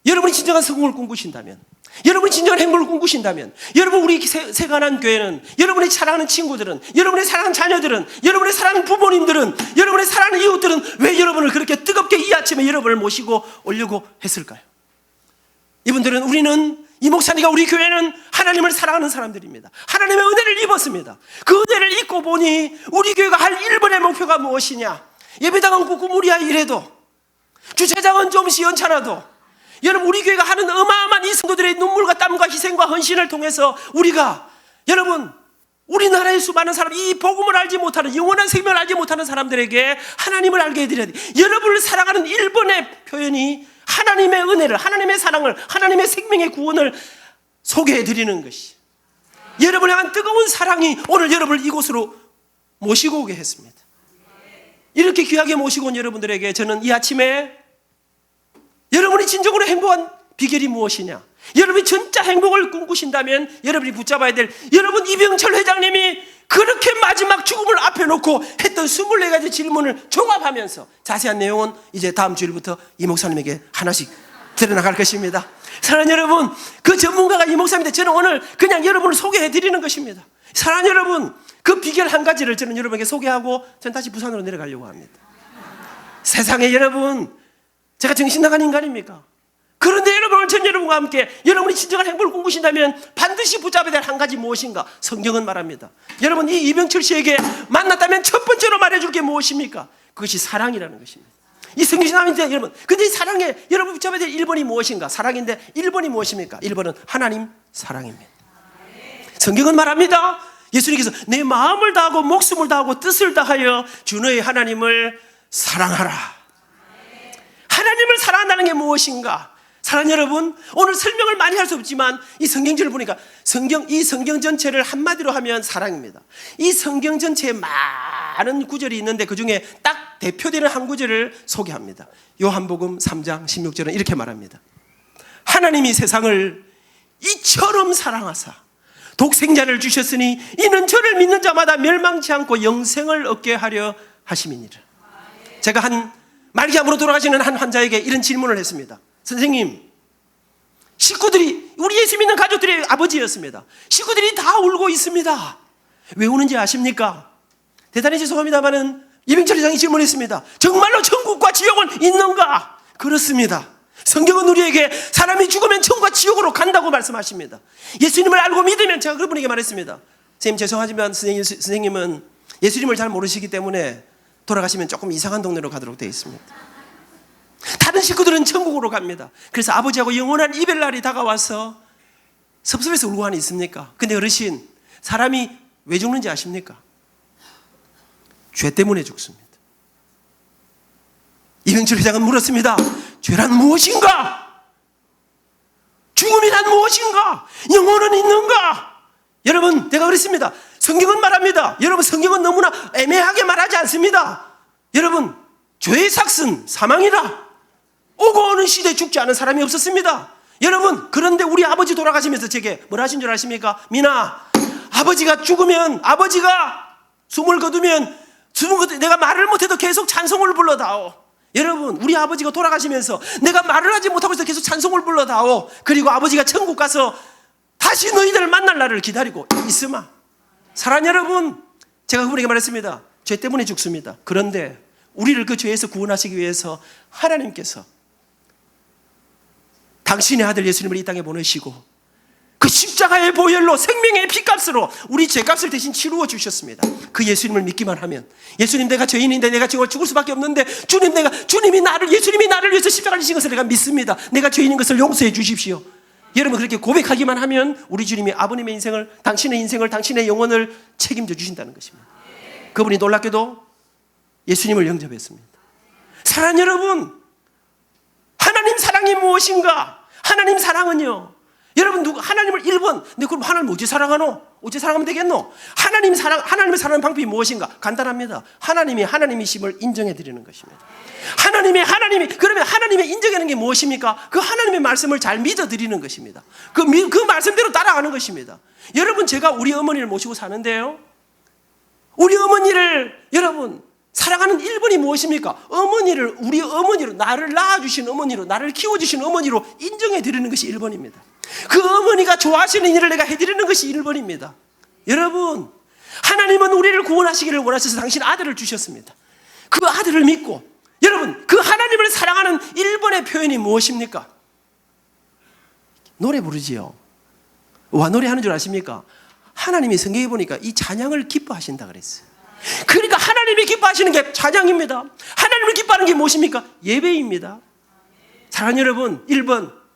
여러분이 진정한 성공을 꿈꾸신다면, 여러분이 진정한 행복을 꿈꾸신다면, 여러분, 우리 세간한 교회는, 여러분이 사랑하는 친구들은, 여러분의 사랑하는 자녀들은, 여러분의 사랑하는 부모님들은, 여러분의 사랑하는 이웃들은 왜 여러분을 그렇게 뜨겁게 이 아침에 여러분을 모시고 오려고 했을까요? 이분들은, 이 목사님과 우리 교회는 하나님을 사랑하는 사람들입니다. 하나님의 은혜를 입었습니다. 그 은혜를 입고 보니 우리 교회가 할 1번의 목표가 무엇이냐? 예배당은 꾸꾸무리야 이래도, 주차장은 좀 시원찮아도, 여러분, 우리 교회가 하는 어마어마한 이 성도들의 눈물과 땀과 희생과 헌신을 통해서 우리가, 여러분, 우리나라의 수많은 사람, 이 복음을 알지 못하는, 영원한 생명을 알지 못하는 사람들에게 하나님을 알게 해드려야 돼. 여러분을 사랑하는 1번의 표현이 하나님의 은혜를, 하나님의 사랑을, 하나님의 생명의 구원을 소개해드리는 것이, 여러분을 향한 뜨거운 사랑이 오늘 여러분을 이곳으로 모시고 오게 했습니다. 이렇게 귀하게 모시고 온 여러분들에게 저는 이 아침에 여러분이 진정으로 행복한 비결이 무엇이냐? 여러분이 진짜 행복을 꿈꾸신다면 여러분이 붙잡아야 될, 여러분 이병철 회장님이 그렇게 마지막 죽음을 앞에 놓고 했던 24가지 질문을 종합하면서, 자세한 내용은 이제 다음 주일부터 이 목사님에게 하나씩 드러나갈 것입니다. 사랑하는 여러분, 그 전문가가 이 목사님인데 저는 오늘 그냥 여러분을 소개해 드리는 것입니다. 사랑하는 여러분, 그 비결 한 가지를 저는 여러분에게 소개하고 저는 다시 부산으로 내려가려고 합니다. 세상에 여러분, 제가 정신 나간 인간입니까? 그런데 여러분, 오늘 전 여러분과 함께 여러분이 진정한 행복을 꿈꾸신다면 반드시 붙잡아야 될 한 가지 무엇인가? 성경은 말합니다. 여러분, 이 이병철 씨에게 만났다면 첫 번째로 말해줄 게 무엇입니까? 그것이 사랑이라는 것입니다. 이 성경이 나오는데 여러분, 근데 이 사랑에 여러분 붙잡아야 될 1번이 무엇인가? 사랑인데 1번이 무엇입니까? 1번은 하나님 사랑입니다. 성경은 말합니다. 예수님께서 내 마음을 다하고 목숨을 다하고 뜻을 다하여 주 너의 하나님을 사랑하라. 하나님을 사랑한다는 게 무엇인가? 사랑하는 여러분, 오늘 설명을 많이 할 수 없지만 이 성경절을 보니까 이 성경 전체를 한마디로 하면 사랑입니다. 이 성경 전체에 많은 구절이 있는데 그 중에 딱 대표되는 한 구절을 소개합니다. 요한복음 3장 16절은 이렇게 말합니다. 하나님이 세상을 이처럼 사랑하사 독생자를 주셨으니 이는 저를 믿는 자마다 멸망치 않고 영생을 얻게 하려 하심이니라. 제가 말기암으로 돌아가시는 한 환자에게 이런 질문을 했습니다. 선생님, 식구들이, 우리 예수 믿는 가족들의 아버지였습니다. 식구들이 다 울고 있습니다. 왜 우는지 아십니까? 대단히 죄송합니다만은 이병철 회장이 질문했습니다. 정말로 천국과 지옥은 있는가? 그렇습니다. 성경은 우리에게 사람이 죽으면 천국과 지옥으로 간다고 말씀하십니다. 예수님을 알고 믿으면, 제가 그분에게 말했습니다. 선생님 죄송하지만 선생님은 예수님을 잘 모르시기 때문에 돌아가시면 조금 이상한 동네로 가도록 되어 있습니다. 다른 식구들은 천국으로 갑니다. 그래서 아버지하고 영원한 이별날이 다가와서 섭섭해서 울고 하니 있습니까? 근데 어르신, 사람이 왜 죽는지 아십니까? 죄 때문에 죽습니다. 이병철 회장은 물었습니다. 죄란 무엇인가? 죽음이란 무엇인가? 영혼은 있는가? 여러분, 내가 그랬습니다. 성경은 말합니다. 여러분, 성경은 너무나 애매하게 말하지 않습니다. 여러분, 죄의 삭은 사망이라. 오고 오는 시대에 죽지 않은 사람이 없었습니다. 여러분, 그런데 우리 아버지 돌아가시면서 제게 뭐라 하신 줄 아십니까? 민아, 아버지가 죽으면, 아버지가 숨을 거두면 내가 말을 못해도 계속 찬송을 불러다오. 여러분, 우리 아버지가 돌아가시면서 내가 말을 하지 못하고 있어 계속 찬송을 불러다오. 그리고 아버지가 천국 가서 다시 너희들을 만날 날을 기다리고 있으마. 사랑하는 여러분, 제가 그분에게 말했습니다. 죄 때문에 죽습니다. 그런데 우리를 그 죄에서 구원하시기 위해서 하나님께서 당신의 아들 예수님을 이 땅에 보내시고 그 십자가의 보혈로 생명의 피값으로 우리 죄값을 대신 치루어 주셨습니다. 그 예수님을 믿기만 하면, 예수님, 내가 죄인인데 내가 죽을 수밖에 없는데 예수님이 나를 위해서 십자가를 지신 것을 내가 믿습니다. 내가 죄인인 것을 용서해 주십시오. 여러분, 그렇게 고백하기만 하면 우리 주님이 아버님의 인생을, 당신의 영혼을 책임져 주신다는 것입니다. 그분이 놀랍게도 예수님을 영접했습니다. 사랑하는 여러분, 하나님 사랑이 무엇인가? 하나님 사랑은요, 여러분, 하나님을 1번, 근데 그럼 하나님 어찌 사랑하노? 어찌 사랑하면 되겠노? 하나님을 사랑하는 방법이 무엇인가? 간단합니다. 하나님이심을 인정해 드리는 것입니다. 그러면 하나님의 인정하는 게 무엇입니까? 그 하나님의 말씀을 잘 믿어 드리는 것입니다. 그 말씀대로 따라가는 것입니다. 여러분, 제가 우리 어머니를 모시고 사는데요, 우리 어머니를 여러분 사랑하는 1번이 무엇입니까? 우리 어머니로, 나를 낳아주신 어머니로, 나를 키워주신 어머니로 인정해 드리는 것이 1번입니다. 그 어머니가 좋아하시는 일을 내가 해드리는 것이 1번입니다. 여러분, 하나님은 우리를 구원하시기를 원하셔서 당신 아들을 주셨습니다. 그 아들을 믿고, 여러분, 그 하나님을 사랑하는 1번의 표현이 무엇입니까? 노래 부르지요. 와, 노래하는 줄 아십니까? 하나님이 성경에 보니까 이 찬양을 기뻐하신다 그랬어요. 그러니까 하나님이 기뻐하시는 게 찬양입니다. 하나님을 기뻐하는 게 무엇입니까? 예배입니다. 사랑하는 여러분, 1번,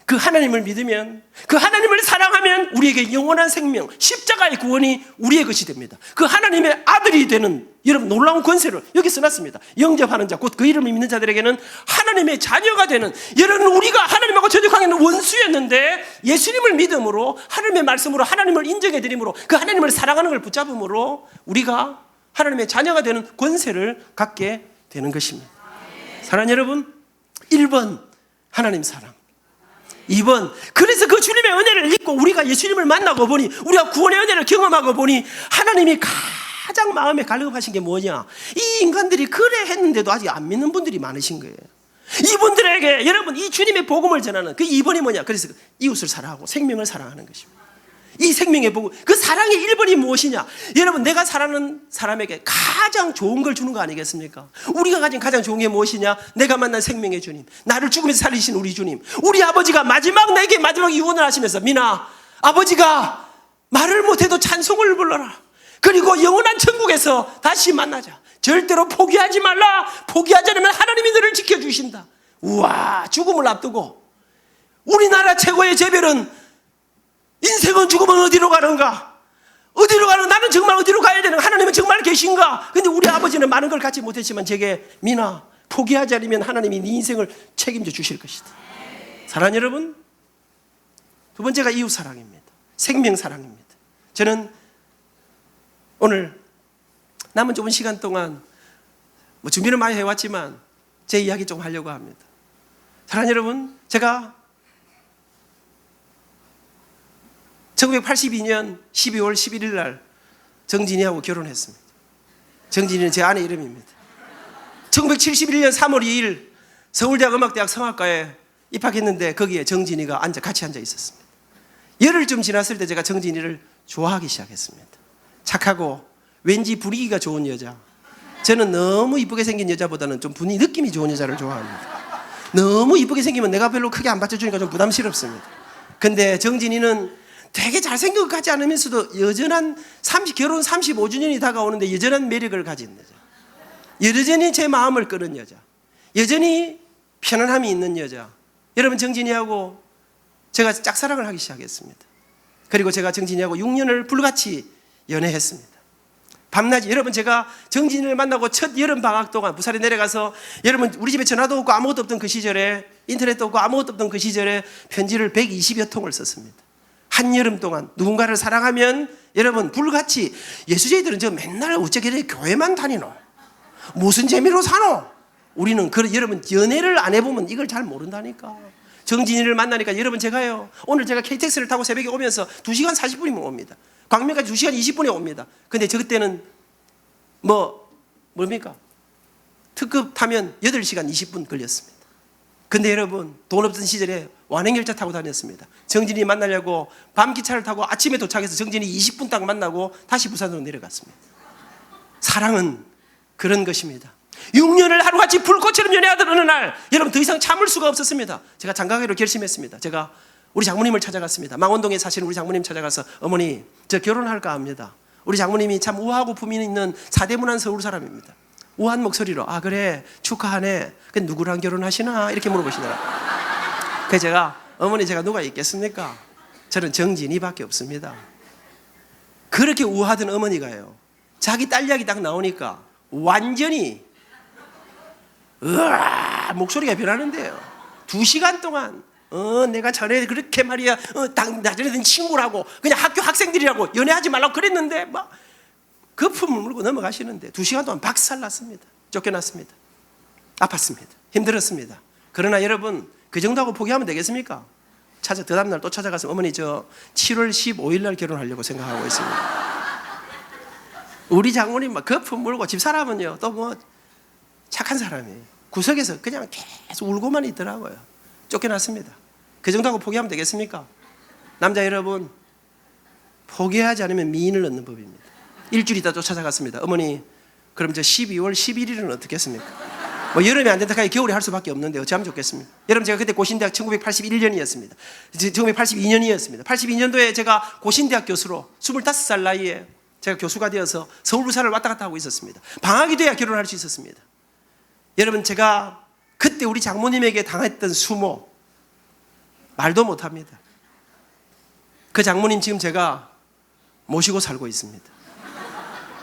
그 하나님을 믿으면, 그 하나님을 사랑하면 우리에게 영원한 생명, 십자가의 구원이 우리의 것이 됩니다. 그 하나님의 아들이 되는, 여러분, 놀라운 권세를 여기 써놨습니다. 영접하는 자, 곧 그 이름을 믿는 자들에게는 하나님의 자녀가 되는, 여러분, 우리가 하나님하고 저적하게는 원수였는데 예수님을 믿음으로, 하나님의 말씀으로 하나님을 인정해 드림으로, 그 하나님을 사랑하는 걸 붙잡음으로 우리가 하나님의 자녀가 되는 권세를 갖게 되는 것입니다. 사랑하는 여러분, 1번 하나님 사랑, 2번, 그래서 그 주님의 은혜를 믿고 우리가 예수님을 만나고 보니, 우리가 구원의 은혜를 경험하고 보니 하나님이 가장 마음에 갈급하신 게 뭐냐? 이 인간들이 그래 했는데도 아직 안 믿는 분들이 많으신 거예요. 이분들에게 여러분, 이 주님의 복음을 전하는 그 2번이 뭐냐? 그래서 이웃을 사랑하고 생명을 사랑하는 것입니다. 이 생명의 복음, 그 사랑의 1번이 무엇이냐? 여러분, 내가 사랑하는 사람에게 가장 좋은 걸 주는 거 아니겠습니까? 우리가 가진 가장 좋은 게 무엇이냐? 내가 만난 생명의 주님, 나를 죽음에서 살리신 우리 주님, 우리 아버지가 내게 마지막 유언을 하시면서, 민아, 아버지가 말을 못해도 찬송을 불러라. 그리고 영원한 천국에서 다시 만나자. 절대로 포기하지 말라. 포기하지 않으면 하나님이 너를 지켜주신다. 우와, 죽음을 앞두고 우리나라 최고의 재별은, 인생은 죽으면 어디로 가는가? 나는 정말 어디로 가야 되는가? 하나님은 정말 계신가? 근데 우리 아버지는 많은 걸 갖지 못했지만 제게, 민아, 포기하지 않으면 하나님이 네 인생을 책임져 주실 것이다. 사랑하는 여러분, 두 번째가 이웃 사랑입니다. 생명 사랑입니다. 저는 오늘 남은 좁은 시간 동안 준비를 많이 해왔지만 제 이야기 좀 하려고 합니다. 사랑하는 여러분, 제가 1982년 12월 11일 날 정진이하고 결혼했습니다. 정진이는 제 아내 이름입니다. 1971년 3월 2일 서울대학 음악대학 성악과에 입학했는데 거기에 정진이가 같이 앉아 있었습니다. 열흘쯤 지났을 때 제가 정진이를 좋아하기 시작했습니다. 착하고 왠지 분위기가 좋은 여자. 저는 너무 이쁘게 생긴 여자보다는 좀 느낌이 좋은 여자를 좋아합니다. 너무 이쁘게 생기면 내가 별로 크게 안 받쳐주니까 좀 부담스럽습니다. 근데 정진이는 되게 잘생긴 것 같지 않으면서도 여전한 결혼 35주년이 다가오는데 여전한 매력을 가진 여자. 여전히 제 마음을 끄는 여자. 여전히 편안함이 있는 여자. 여러분, 정진이하고 제가 짝사랑을 하기 시작했습니다. 그리고 제가 정진이하고 6년을 불같이 연애했습니다. 밤낮이. 여러분, 제가 정진이를 만나고 첫 여름 방학 동안 부산에 내려가서, 여러분, 우리 집에 전화도 없고 아무것도 없던 그 시절에, 인터넷도 없고 아무것도 없던 그 시절에 편지를 120여 통을 썼습니다. 한여름 동안 누군가를 사랑하면, 여러분, 불같이, 예수제이들은 저 맨날 어쩌게 교회만 다니노? 무슨 재미로 사노? 우리는 여러분, 연애를 안 해보면 이걸 잘 모른다니까. 정진이를 만나니까, 여러분, 제가요, 오늘 제가 KTX를 타고 새벽에 오면서 2시간 40분이면 옵니다. 광명까지 2시간 20분에 옵니다. 근데 저 그때는 뭡니까? 특급 타면 8시간 20분 걸렸습니다. 근데 여러분, 돈 없던 시절에 완행열차 타고 다녔습니다. 정진이 만나려고 밤기차를 타고 아침에 도착해서 정진이 20분 딱 만나고 다시 부산으로 내려갔습니다. 사랑은 그런 것입니다. 6년을 하루같이 불꽃처럼 연애하던 어느 날, 여러분, 더 이상 참을 수가 없었습니다. 제가 장가가기로 결심했습니다. 제가 우리 장모님을 찾아갔습니다. 망원동에 사시는 우리 장모님 찾아가서, 어머니, 저 결혼할까 합니다. 우리 장모님이 참 우아하고 품위 있는 사대문안 서울 사람입니다. 우아한 목소리로, 아 그래, 축하하네. 근데 누구랑 결혼하시나? 이렇게 물어보시더라고요. 그래서 제가, 어머니, 제가 누가 있겠습니까? 저는 정진이밖에 없습니다. 그렇게 우아하던 어머니가요, 자기 딸 이야기 딱 나오니까 완전히 목소리가 변하는데요. 2시간 동안 내가 전에 그렇게 말이야, 나전에 든 친구라고, 그냥 학교 학생들이라고 연애하지 말라고 그랬는데 막 거품을 물고 넘어가시는데 2시간 동안 박살났습니다. 쫓겨났습니다. 아팠습니다. 힘들었습니다. 그러나 여러분, 그 정도하고 포기하면 되겠습니까? 그 다음날 또 찾아가서, 어머니, 저 7월 15일 날 결혼하려고 생각하고 있습니다. 우리 장모님 막 거품 물고, 집사람은요 또 착한 사람이에요. 구석에서 그냥 계속 울고만 있더라고요. 쫓겨났습니다. 그 정도하고 포기하면 되겠습니까? 남자 여러분, 포기하지 않으면 미인을 얻는 법입니다. 일주일 있다 또 찾아갔습니다. 어머니, 그럼 저 12월 11일은 어떻겠습니까? 여름에 안 된다 하니 겨울에 할 수밖에 없는데 어찌하면 좋겠습니까? 여러분, 제가 그때 고신대학 1981년이었습니다. 1982년이었습니다. 82년도에 제가 고신대학 교수로 25살 나이에 제가 교수가 되어서 서울 부산을 왔다 갔다 하고 있었습니다. 방학이 돼야 결혼할 수 있었습니다. 여러분, 제가 그때 우리 장모님에게 당했던 수모 말도 못합니다. 그 장모님 지금 제가 모시고 살고 있습니다.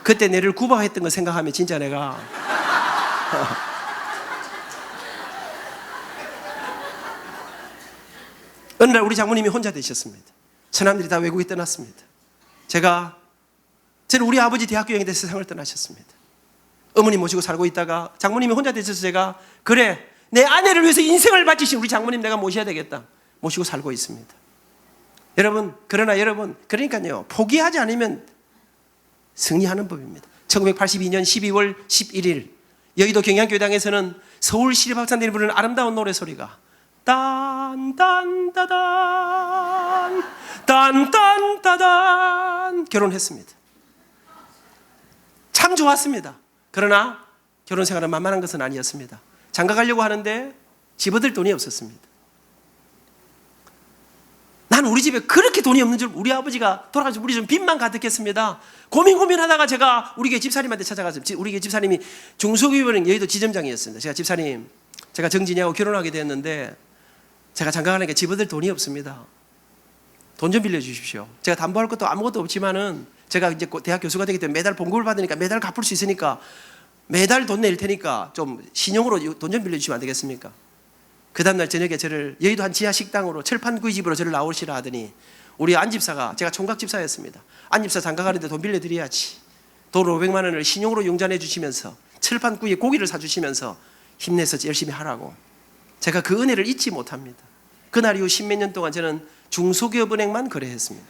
그때 내를 구박했던 거 생각하면 진짜 내가 어느 날 우리 장모님이 혼자 되셨습니다. 처남들이 다 외국에 떠났습니다. 저는 우리 아버지 대학교 여행에 대해서 세상을 떠나셨습니다. 어머니 모시고 살고 있다가 장모님이 혼자 되셔서 제가, 그래, 내 아내를 위해서 인생을 바치신 우리 장모님 내가 모셔야 되겠다. 모시고 살고 있습니다. 여러분, 그러니까요, 포기하지 않으면 승리하는 법입니다. 1982년 12월 11일 여의도 경양교회당에서는 서울 시립학생들이 부르는 아름다운 노래소리가 딴딴따단 딴딴따단 결혼했습니다. 참 좋았습니다. 그러나 결혼 생활은 만만한 것은 아니었습니다. 장가 가려고 하는데 집어들 돈이 없었습니다. 난 우리 집에 그렇게 돈이 없는 줄, 우리 아버지가 돌아가서 우리 좀 빚만 가득했습니다. 고민하다가 제가 우리 교회 집사님한테 찾아가서, 우리 교회 집사님이 중소기업은행 여의도 지점장이었습니다. 제가, 집사님, 제가 정진이하고 결혼하게 되었는데 제가 장가 가니까 집어들 돈이 없습니다. 돈 좀 빌려주십시오. 제가 담보할 것도 아무것도 없지만은 제가 이제 대학 교수가 되기 때문에 매달 봉급을 받으니까 매달 갚을 수 있으니까 매달 돈 낼 테니까 좀 신용으로 돈 좀 빌려주시면 안 되겠습니까? 그 다음날 저녁에 저를 여의도 한 지하 식당으로 철판구이집으로 저를 나오시라 하더니 우리 안집사가, 제가 총각집사였습니다. 안집사 장가 가는데 돈 빌려드려야지. 돈 500만 원을 신용으로 용잔해 주시면서 철판구이에 고기를 사주시면서 힘내서 열심히 하라고. 제가 그 은혜를 잊지 못합니다. 그날 이후 10몇 년 동안 저는 중소기업은행만 거래했습니다.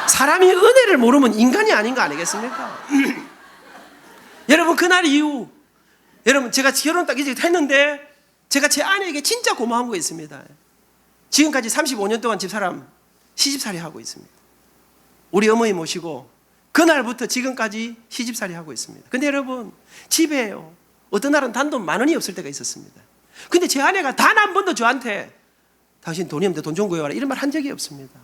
사람이 은혜를 모르면 인간이 아닌 거 아니겠습니까? 여러분, 그날 이후, 여러분, 제가 결혼 딱 이제 했는데 제가 제 아내에게 진짜 고마운 거 있습니다. 지금까지 35년 동안 집사람 시집살이 하고 있습니다. 우리 어머니 모시고 그날부터 지금까지 시집살이 하고 있습니다. 근데 여러분, 집에요, 어떤 날은 단돈 10,000원이 없을 때가 있었습니다. 근데 제 아내가 단 한 번도 저한테 당신 돈이 없는데 돈 좀 구해와라 이런 말 한 적이 없습니다.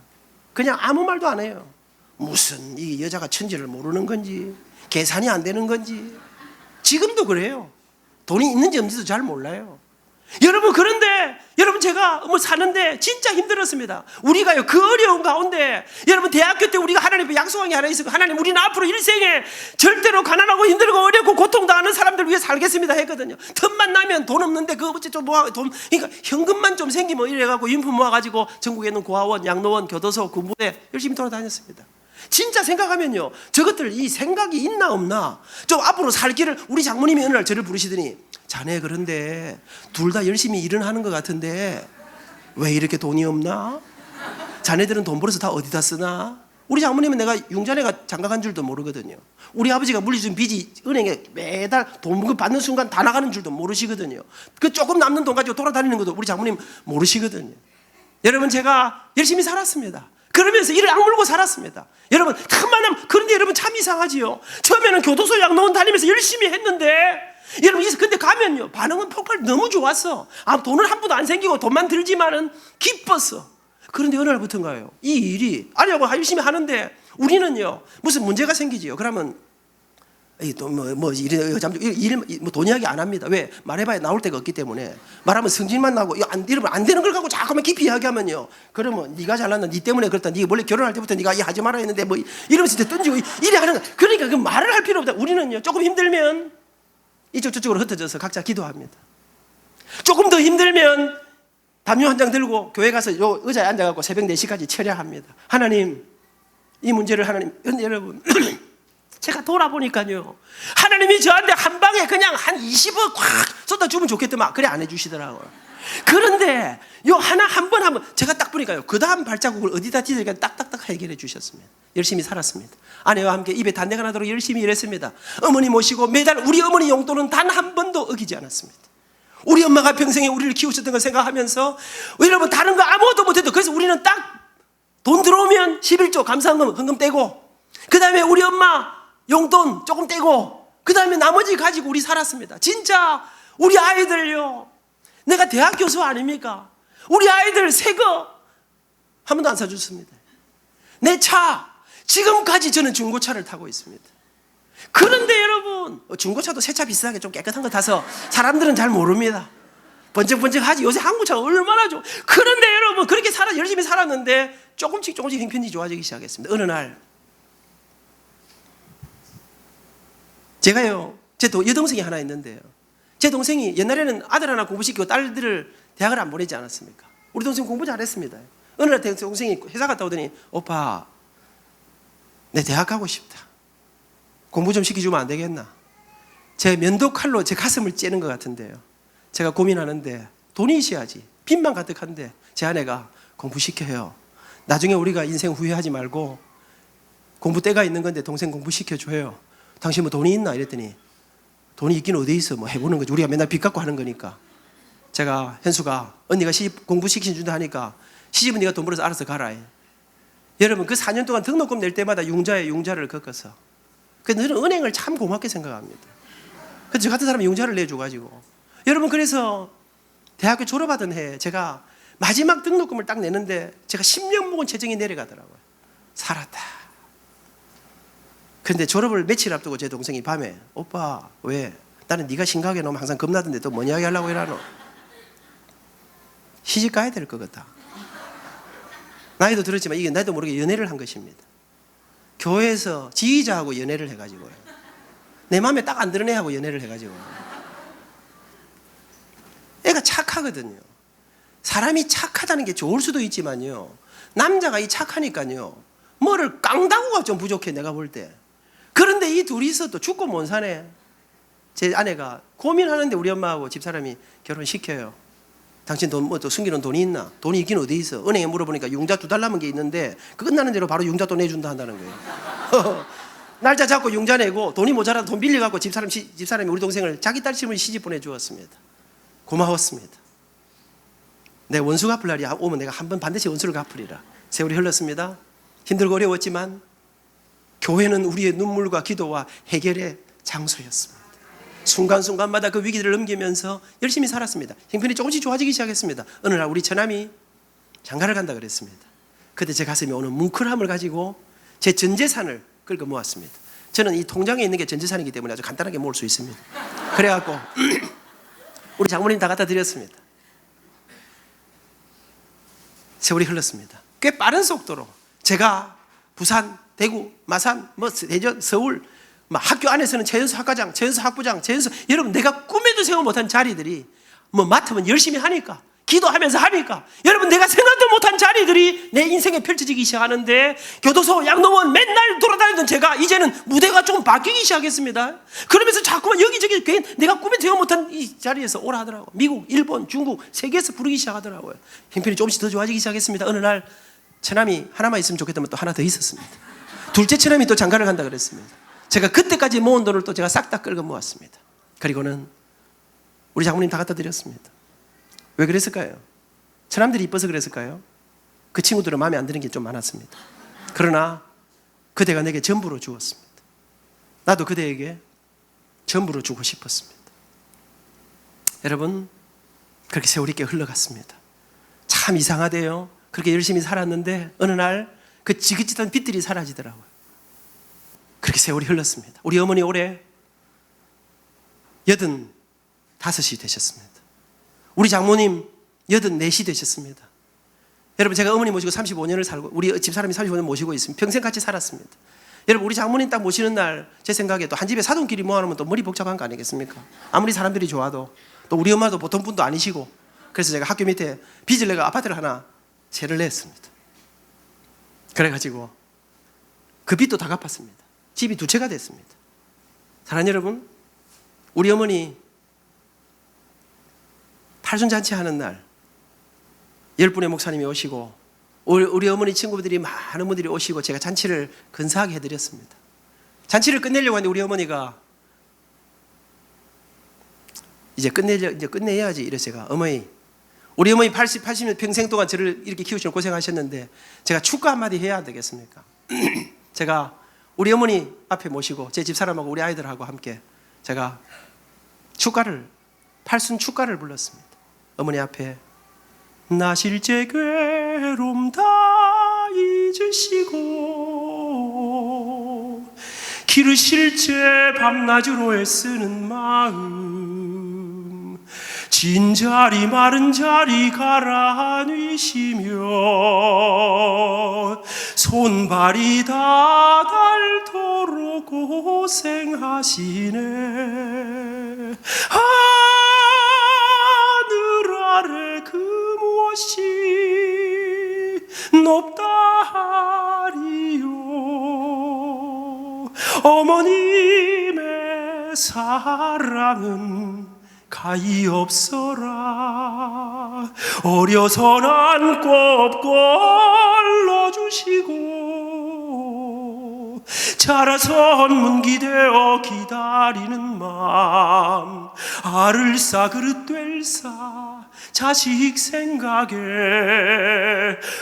그냥 아무 말도 안 해요. 무슨 이 여자가 천지를 모르는 건지 계산이 안 되는 건지. 지금도 그래요. 돈이 있는지 없는지도 잘 몰라요. 여러분, 그런데 여러분, 제가 뭐 사는데 진짜 힘들었습니다. 우리가요, 그 어려운 가운데, 여러분, 대학교 때 우리가 하나님 앞에 약속한 게 하나 있었고, 하나님, 우리는 앞으로 일생에 절대로 가난하고 힘들고 어렵고 고통당하는 사람들 위해 살겠습니다 했거든요. 틈만 나면 돈 없는데 그거 어째 좀 모아, 돈, 그러니까 현금만 좀 생기면 이래갖고 유품 모아가지고 전국에 있는 고아원, 양로원, 교도소, 군부대 열심히 돌아다녔습니다. 진짜 생각하면요, 저것들 이 생각이 있나 없나. 좀 앞으로 살 길을, 우리 장모님이 어느 날 저를 부르시더니, 자네 그런데 둘 다 열심히 일은 하는 것 같은데 왜 이렇게 돈이 없나? 자네들은 돈 벌어서 다 어디다 쓰나? 우리 장모님은 내가 융자네가 장가간 줄도 모르거든요. 우리 아버지가 물려준 빚이 은행에 매달 돈 받는 순간 다 나가는 줄도 모르시거든요. 그 조금 남는 돈 가지고 돌아다니는 것도 우리 장모님 모르시거든요. 여러분, 제가 열심히 살았습니다. 그러면서 이를 악물고 살았습니다. 여러분, 틈만 나면. 그런데 여러분, 참 이상하지요. 처음에는 교도소 양로원 다니면서 열심히 했는데, 여러분, 근데 가면요, 반응은 폭발 너무 좋았어. 돈은 한 푼도 안 생기고 돈만 들지만은 기뻤어. 그런데 어느 날부터인가요, 이 일이 아니라고 열심히 하는데 우리는요, 무슨 문제가 생기지요. 그러면 돈 이야기 안 합니다. 왜? 말해봐야 나올 데가 없기 때문에. 말하면 성질만 나고, 이러면 안 되는 걸 갖고 자꾸만 깊이 이야기하면요, 그러면 네가 잘났나, 네 때문에 그렇다, 네가 원래 결혼할 때부터 네가 이 하지 말아야 했는데 뭐 이러면서 던지고 이래 하는 거. 그러니까 그 말을 할 필요 없다. 우리는요, 조금 힘들면 이쪽 저쪽으로 흩어져서 각자 기도합니다. 조금 더 힘들면 담요 한 장 들고 교회 가서 요 의자에 앉아갖고 새벽 4시까지 철야합니다. 하나님, 이 문제를 하나님. 근데 여러분, 제가 돌아보니까요, 하나님이 저한테 한 방에 그냥 한 20억 콱 쏟아주면 좋겠더만. 그래 안 해주시더라고요. 그런데 요 하나 한 번 제가 딱 보니까요, 그 다음 발자국을 어디다 디딜까 딱딱딱 해결해 주셨습니다. 열심히 살았습니다. 아내와 함께 입에 단내가 나도록 열심히 일했습니다. 어머니 모시고 매달 우리 어머니 용돈은 단 한 번도 어기지 않았습니다. 우리 엄마가 평생에 우리를 키우셨던 걸 생각하면서, 여러분, 다른 거 아무것도 못해도, 그래서 우리는 딱 돈 들어오면 11조 감사헌금 헌금 떼고, 그 다음에 우리 엄마 용돈 조금 떼고, 그 다음에 나머지 가지고 우리 살았습니다. 진짜 우리 아이들요, 내가 대학 교수 아닙니까? 우리 아이들 새 거 한 번도 안 사줬습니다. 내 차 지금까지 저는 중고차를 타고 있습니다. 그런데 여러분, 중고차도 새 차 비싸게 좀 깨끗한 거 타서 사람들은 잘 모릅니다. 번쩍번쩍하지. 요새 한국차가 얼마나 좋아. 그런데 여러분, 그렇게 열심히 살았는데 조금씩 형편이 좋아지기 시작했습니다. 어느 날 제가요, 제 여동생이 하나 있는데요, 제 동생이 옛날에는 아들 하나 공부시키고 딸들을 대학을 안 보내지 않았습니까? 우리 동생 공부 잘했습니다. 어느 날 동생이 회사 갔다 오더니, 오빠, 내 대학 가고 싶다. 공부 좀 시켜주면 안 되겠나? 제 면도칼로 제 가슴을 째는 것 같은데요, 제가 고민하는데 돈이 있어야지. 빚만 가득한데 제 아내가 공부시켜요. 나중에 우리가 인생 후회하지 말고 공부 때가 있는 건데 동생 공부시켜줘요. 당신 뭐 돈이 있나? 이랬더니, 돈이 있긴 어디 있어. 뭐 해보는 거지. 우리가 맨날 빚 갖고 하는 거니까. 제가, 현수가, 언니가 시집 공부시켜준다 하니까 시집은 네가 돈 벌어서 알아서 가라. 여러분, 그 4년 동안 등록금 낼 때마다 융자를 걷어서. 그래서 저는 은행을 참 고맙게 생각합니다. 그래서 저 같은 사람이 융자를 내줘가지고. 여러분, 그래서 대학교 졸업하던 해에 제가 마지막 등록금을 딱 내는데 제가 10년 묵은 재정이 내려가더라고요. 살았다. 그런데 졸업을 며칠 앞두고 제 동생이 밤에, 오빠, 왜? 나는 네가 심각하게 너무 항상 겁나던데 또 뭔 이야기 하려고 이러노? 시집 가야 될 것 같다. 나이도 들었지만 이게 나도 모르게 연애를 한 것입니다. 교회에서 지휘자하고 연애를 해가지고요. 내 마음에 딱 안 드는 애하고 연애를 해가지고. 애가 착하거든요. 사람이 착하다는 게 좋을 수도 있지만요, 남자가 이 착하니까요, 뭐를 깡다구가 좀 부족해, 내가 볼 때. 그런데 이 둘이서 또 죽고 못 사네. 제 아내가 고민하는데 우리 엄마하고 집사람이 결혼시켜요. 당신 돈, 뭐 또 숨기는 돈이 있나? 돈이 있긴 어디 있어? 은행에 물어보니까 융자 2달 남은 게 있는데 그 끝나는 대로 바로 융자 또 내준다 한다는 거예요. 날짜 잡고 융자 내고, 돈이 모자라도 돈 빌려갖고 집사람이 우리 동생을 자기 딸 시집을 시집 보내주었습니다. 고마웠습니다. 내 원수 갚을 날이 오면 내가 한 번 반드시 원수를 갚으리라. 세월이 흘렀습니다. 힘들고 어려웠지만 교회는 우리의 눈물과 기도와 해결의 장소였습니다. 순간순간마다 그 위기들을 넘기면서 열심히 살았습니다. 형편이 조금씩 좋아지기 시작했습니다. 어느 날 우리 처남이 장가를 간다 그랬습니다. 그때 제 가슴에 오는 뭉클함을 가지고 제 전 재산을 긁어 모았습니다. 저는 이 통장에 있는 게 전 재산이기 때문에 아주 간단하게 모을 수 있습니다. 그래갖고 우리 장모님 다 갖다 드렸습니다. 세월이 흘렀습니다. 꽤 빠른 속도로 제가 부산, 대구, 마산, 대전, 서울, 학교 안에서는 최연소 학과장, 최연소 학부장, 최연소, 여러분 내가 꿈에도 생각 못한 자리들이 맡으면 열심히 하니까, 기도하면서 하니까, 여러분 내가 생각도 못한 자리들이 내 인생에 펼쳐지기 시작하는데, 교도소, 양로원 맨날 돌아다니던 제가 이제는 무대가 좀 바뀌기 시작했습니다. 그러면서 자꾸만 여기저기 내가 꿈에 생각 못한 이 자리에서 오라 하더라고요. 미국, 일본, 중국, 세계에서 부르기 시작하더라고요. 형편이 조금씩 더 좋아지기 시작했습니다. 어느 날 처남이 하나만 있으면 좋겠다면 또 하나 더 있었습니다. 둘째 처남이 또 장가를 간다 그랬습니다. 제가 그때까지 모은 돈을 또 제가 싹 다 끌고 모았습니다. 그리고는 우리 장모님 다 갖다 드렸습니다. 왜 그랬을까요? 처남들이 이뻐서 그랬을까요? 그 친구들은 마음에 안 드는 게 좀 많았습니다. 그러나 그대가 내게 전부로 주었습니다. 나도 그대에게 전부로 주고 싶었습니다. 여러분, 그렇게 세월이 꽤 흘러갔습니다. 참 이상하대요. 그렇게 열심히 살았는데 어느 날 그 지긋지긋한 빛들이 사라지더라고요. 그렇게 세월이 흘렀습니다. 우리 어머니 올해 85이 되셨습니다. 우리 장모님 84이 되셨습니다. 여러분, 제가 어머니 모시고 35년을 살고 우리 집사람이 35년 모시고 있습니다. 평생 같이 살았습니다. 여러분, 우리 장모님 딱 모시는 날 제 생각에 또 한 집에 사돈끼리 모아놓으면 또 머리 복잡한 거 아니겠습니까? 아무리 사람들이 좋아도 또 우리 엄마도 보통 분도 아니시고, 그래서 제가 학교 밑에 빚을 내가 아파트를 하나 세를 냈습니다. 그래가지고 그 빚도 다 갚았습니다. 집이 2채가 됐습니다. 사랑하는 여러분, 우리 어머니 팔순잔치 하는 날 10분의 목사님이 오시고 우리 어머니 친구들이 많은 분들이 오시고 제가 잔치를 근사하게 해드렸습니다. 잔치를 끝내려고 하는데 우리 어머니가 이제 끝내야지 이래서 제가 우리 어머니 80년 평생 동안 저를 이렇게 키우시는 고생하셨는데 제가 축가 한마디 해야 되겠습니까? 제가 우리 어머니 앞에 모시고 제 집사람하고 우리 아이들하고 함께 제가 팔순 축가를 불렀습니다. 어머니 앞에 나 실제 괴로움 다 잊으시고 기르실 제 밤낮으로 애쓰는 마음 진자리 마른 자리 가라앉으시며 손발이 다 닳도록 고생하시네. 하늘 아래 그 무엇이 높다 하리요. 어머님의 사랑은 가히 없어라. 어려서 안고 업고 올려주시고 자라선 문기되어 기다리는 맘 알을 싸 그릇 될싸 자식 생각에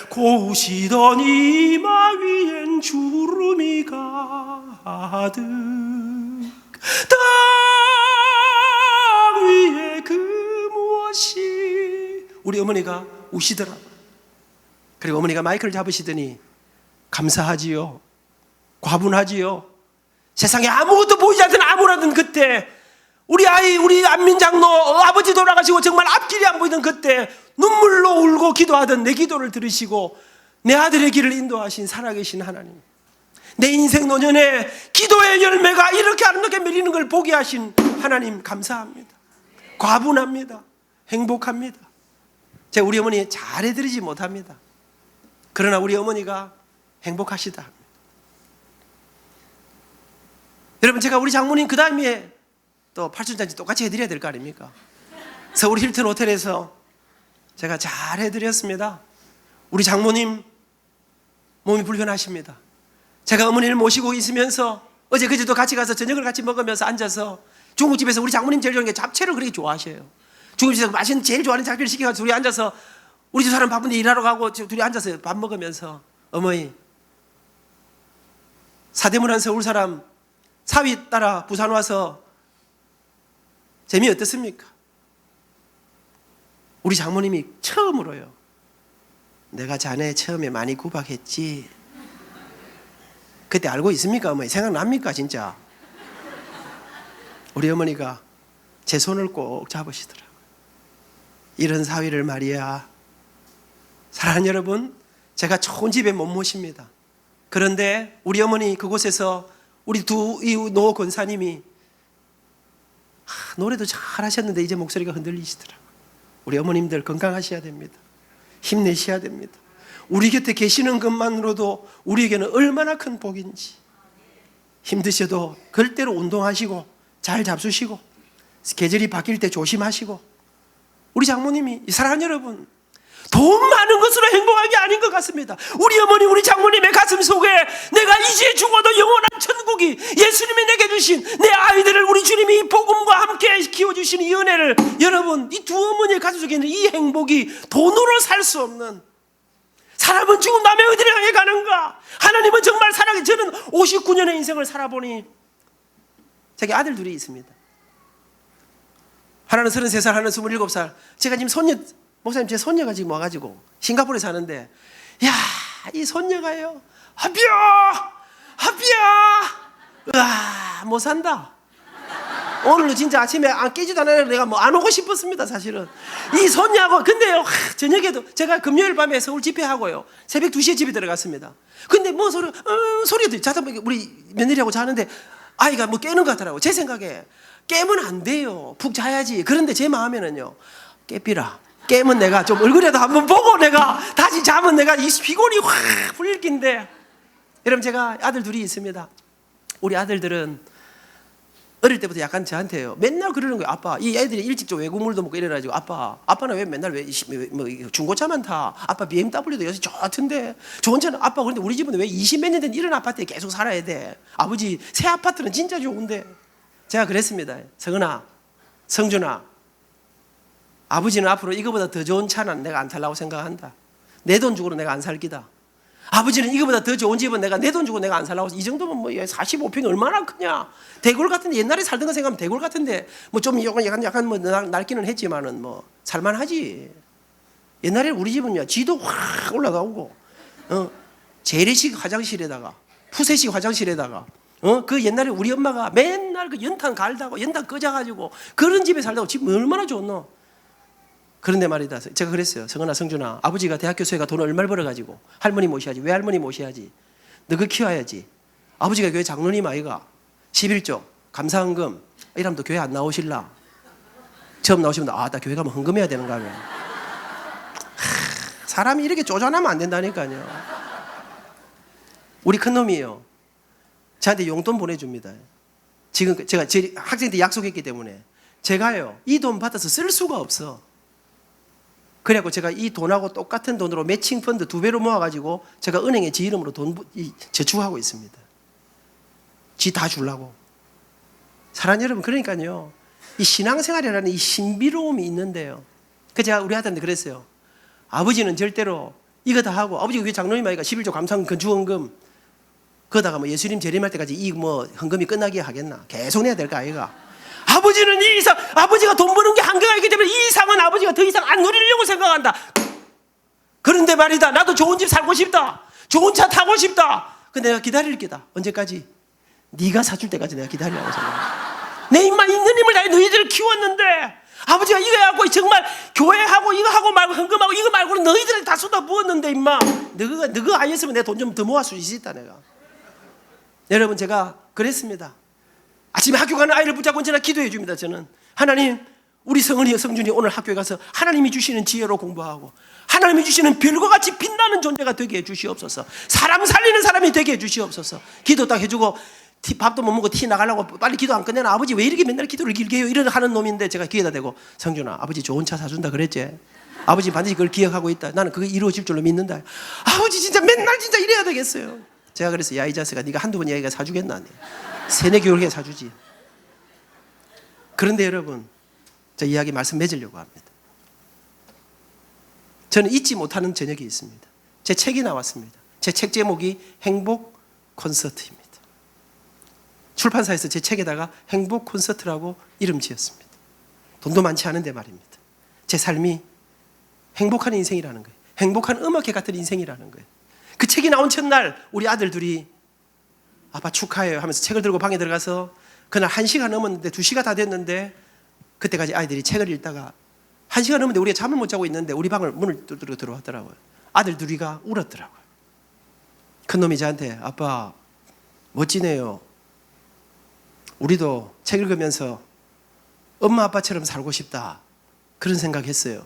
고우시던 이마 위엔 주름이 가득 땅 위에 그 무엇이 우리 어머니가 우시더라고요. 그리고 어머니가 마이크를 잡으시더니 감사하지요, 과분하지요. 세상에 아무것도 보이지 않던 암울하던 그때 우리 안민장로 아버지 돌아가시고 정말 앞길이 안 보이던 그때 눈물로 울고 기도하던 내 기도를 들으시고 내 아들의 길을 인도하신 살아계신 하나님, 내 인생 노년에 기도의 열매가 이렇게 아름답게 맺리는 걸 보게 하신 하나님 감사합니다. 과분합니다. 행복합니다. 제가 우리 어머니 잘해드리지 못합니다. 그러나 우리 어머니가 행복하시다 합니다. 여러분, 제가 우리 장모님 그 다음에 또 팔순잔치 똑같이 해드려야 될 거 아닙니까? 서울 힐튼 호텔에서 제가 잘 해드렸습니다. 우리 장모님 몸이 불편하십니다. 제가 어머니를 모시고 있으면서 어제 그제도 같이 가서 저녁을 같이 먹으면서 앉아서 중국집에서 우리 장모님 제일 좋아하는 게 잡채를 그렇게 좋아하셔요. 중국집에서 맛있는 제일 좋아하는 작별을 시켜가지고 둘이 앉아서 우리 집 사람 바쁜데 일하러 가고 둘이 앉아서 밥 먹으면서 어머니 사대문안 서울 사람 사위 따라 부산 와서 재미 어떻습니까? 우리 장모님이 처음으로요. 내가 자네 처음에 많이 구박했지. 그때 알고 있습니까 어머니? 생각납니까 진짜? 우리 어머니가 제 손을 꼭 잡으시더라고요. 이런 사위를 말이야. 사랑하는 여러분, 제가 좋은 집에 못 모십니다. 그런데 우리 어머니 그곳에서 우리 노 권사님이 노래도 잘 하셨는데 이제 목소리가 흔들리시더라고요. 우리 어머님들 건강하셔야 됩니다. 힘내셔야 됩니다. 우리 곁에 계시는 것만으로도 우리에게는 얼마나 큰 복인지. 힘드셔도 절대로 운동하시고 잘 잡수시고 계절이 바뀔 때 조심하시고. 우리 장모님이, 사랑하는 여러분, 돈 많은 것으로 행복한 게 아닌 것 같습니다. 우리 어머니, 우리 장모님의 가슴 속에 내가 이제 죽어도 영원한 천국이 예수님이 내게 주신 내 아이들을 우리 주님이 이 복음과 함께 키워주시는 이 은혜를, 여러분, 이 두 어머니의 가슴 속에 있는 이 행복이 돈으로 살 수 없는, 사람은 죽은 다음에 어디를 향해 가는가? 하나님은 정말 살아계. 저는 59년의 인생을 살아보니 자기 아들 둘이 있습니다. 하나는 33살, 하나는 27살. 제가 지금 손녀, 목사님 제 손녀가 지금 와가지고 싱가포르에 사는데, 야, 이 손녀가요, 하비야, 으아, 못 산다. 오늘도 진짜 아침에 안 깨지도 않아요. 내가 뭐 안 오고 싶었습니다, 사실은. 이 손녀하고, 근데요, 저녁에도 제가 금요일 밤에 서울 집회하고요, 새벽 2시에 집에 들어갔습니다. 근데 뭐 소리가 자다 보니까 우리 며느리하고 자는데 아이가 뭐 깨는 것 같더라고요. 제 생각에 깨면 안 돼요. 푹 자야지. 그런데 제 마음에는요, 깨삐라. 깨면 내가 좀 얼굴에도 한번 보고 내가 다시 자면 내가 이 피곤이 확 풀릴 낀데. 여러분, 제가 아들 둘이 있습니다. 우리 아들들은 어릴 때부터 약간 저한테요, 맨날 그러는 거예요. 아빠, 이 애들이 일찍 좀 외국물도 먹고 이래가지고, 아빠는 왜 맨날 뭐 중고차만 타? 아빠 BMW도 요새 좋던데, 좋은 차는 아빠, 그런데 우리 집은 왜 20몇 년 된 이런 아파트에 계속 살아야 돼? 아버지, 새 아파트는 진짜 좋은데. 제가 그랬습니다. 성은아, 성준아, 아버지는 앞으로 이거보다 더 좋은 차는 내가 안 살라고 생각한다. 내 돈 주고는 내가 안 살 기다. 아버지는 이거보다 더 좋은 집은 내가 내 돈 주고 내가 안 살라고. 이 정도면 뭐 45평이 얼마나 크냐. 대골 같은데, 옛날에 살던 거 생각하면 대골 같은데, 뭐 좀 약간 뭐 낡기는 했지만은 뭐 살만하지. 옛날에 우리 집은요, 지도 확 올라가고, 재래식 화장실에다가, 푸세식 화장실에다가, 그 옛날에 우리 엄마가 맨날 그 연탄 갈다고, 연탄 끄자가지고 그런 집에 살다고. 집 얼마나 좋노. 그런데 말이다, 제가 그랬어요. 성은아, 성준아, 아버지가 대학교 수혜가 돈을 얼마를 벌어가지고 할머니 모셔야지, 외할머니 모셔야지, 너 그 키워야지. 아버지가 교회 장로님 아이가 11조 감사헌금 이러면 또 교회 안 나오실라. 처음 나오시면 나 교회 가면 헌금해야 되는가 하면, 사람이 이렇게 쪼잔하면 안 된다니까요. 우리 큰놈이에요, 저한테 용돈 보내줍니다. 지금 제가 제 학생 때 약속했기 때문에 제가요, 이 돈 받아서 쓸 수가 없어. 그래갖고 제가 이 돈하고 똑같은 돈으로 매칭 펀드 2배로 모아가지고 제가 은행에 지 이름으로 돈 저축하고 있습니다. 지 다 주려고. 사랑하는 여러분, 그러니까요, 이 신앙생활이라는 이 신비로움이 있는데요. 그 제가 우리 아들한테 그랬어요. 아버지는 절대로 이거 다 하고, 아버지가 왜 장로님 아이가 11조 감사헌금 건축헌금 그러다가 뭐 예수님 재림할 때까지 이 뭐 헌금이 끝나게 하겠나? 계속 내야 될까 아이가? 아버지는 이 이상, 아버지가 돈 버는 게 한계가 있기 때문에 이 이상은 아버지가 더 이상 안 누리려고 생각한다. 그런데 말이다, 나도 좋은 집 살고 싶다, 좋은 차 타고 싶다. 근데 내가 기다릴 게다. 언제까지? 네가 사줄 때까지 내가 기다리라고 생각해. 내 임마 있는 힘을 다해 너희들을 키웠는데, 아버지가 이거 해갖고 정말 교회하고 이거 하고 말고 헌금하고 이거 말고는 너희들을 다 쏟아 부었는데, 임마 너가 아니었으면 내가 돈 좀 더 모을 수 있었다 내가. 여러분, 제가 그랬습니다. 아침에 학교 가는 아이를 붙잡고 언제나 기도해 줍니다. 저는 하나님, 우리 성은이 성준이 오늘 학교에 가서 하나님이 주시는 지혜로 공부하고 하나님이 주시는 별과 같이 빛나는 존재가 되게 해 주시옵소서. 사람 살리는 사람이 되게 해 주시옵소서. 기도 딱 해주고 밥도 못 먹고 티 나가려고 빨리 기도 안 끝내나, 아버지 왜 이렇게 맨날 기도를 길게 해요, 이런 하는 놈인데, 제가 귀에다 대고, 성준아, 아버지 좋은 차 사준다 그랬지? 아버지 반드시 그걸 기억하고 있다. 나는 그게 이루어질 줄로 믿는다. 아버지 진짜 맨날 진짜 이래야 되겠어요. 제가 그랬어요. 야, 이 자식아, 네가 한두 번 이야기가 사주겠나? 세네 교육에 사주지. 그런데 여러분, 저 이야기 말씀 맺으려고 합니다. 저는 잊지 못하는 저녁이 있습니다. 제 책이 나왔습니다. 제 책 제목이 행복 콘서트입니다. 출판사에서 제 책에다가 행복 콘서트라고 이름 지었습니다. 돈도 많지 않은데 말입니다. 제 삶이 행복한 인생이라는 거예요. 행복한 음악회 같은 인생이라는 거예요. 그 책이 나온 첫날 우리 아들 둘이 아빠 축하해요 하면서 책을 들고 방에 들어가서 그날 1시가 넘었는데 2시가 다 됐는데 그때까지 아이들이 책을 읽다가 1시가 넘었는데 우리가 잠을 못 자고 있는데 우리 방을 문을 두드려 들어왔더라고요. 아들 둘이가 울었더라고요. 큰 놈이 저한테 아빠 멋지네요. 우리도 책 읽으면서 엄마 아빠처럼 살고 싶다 그런 생각했어요.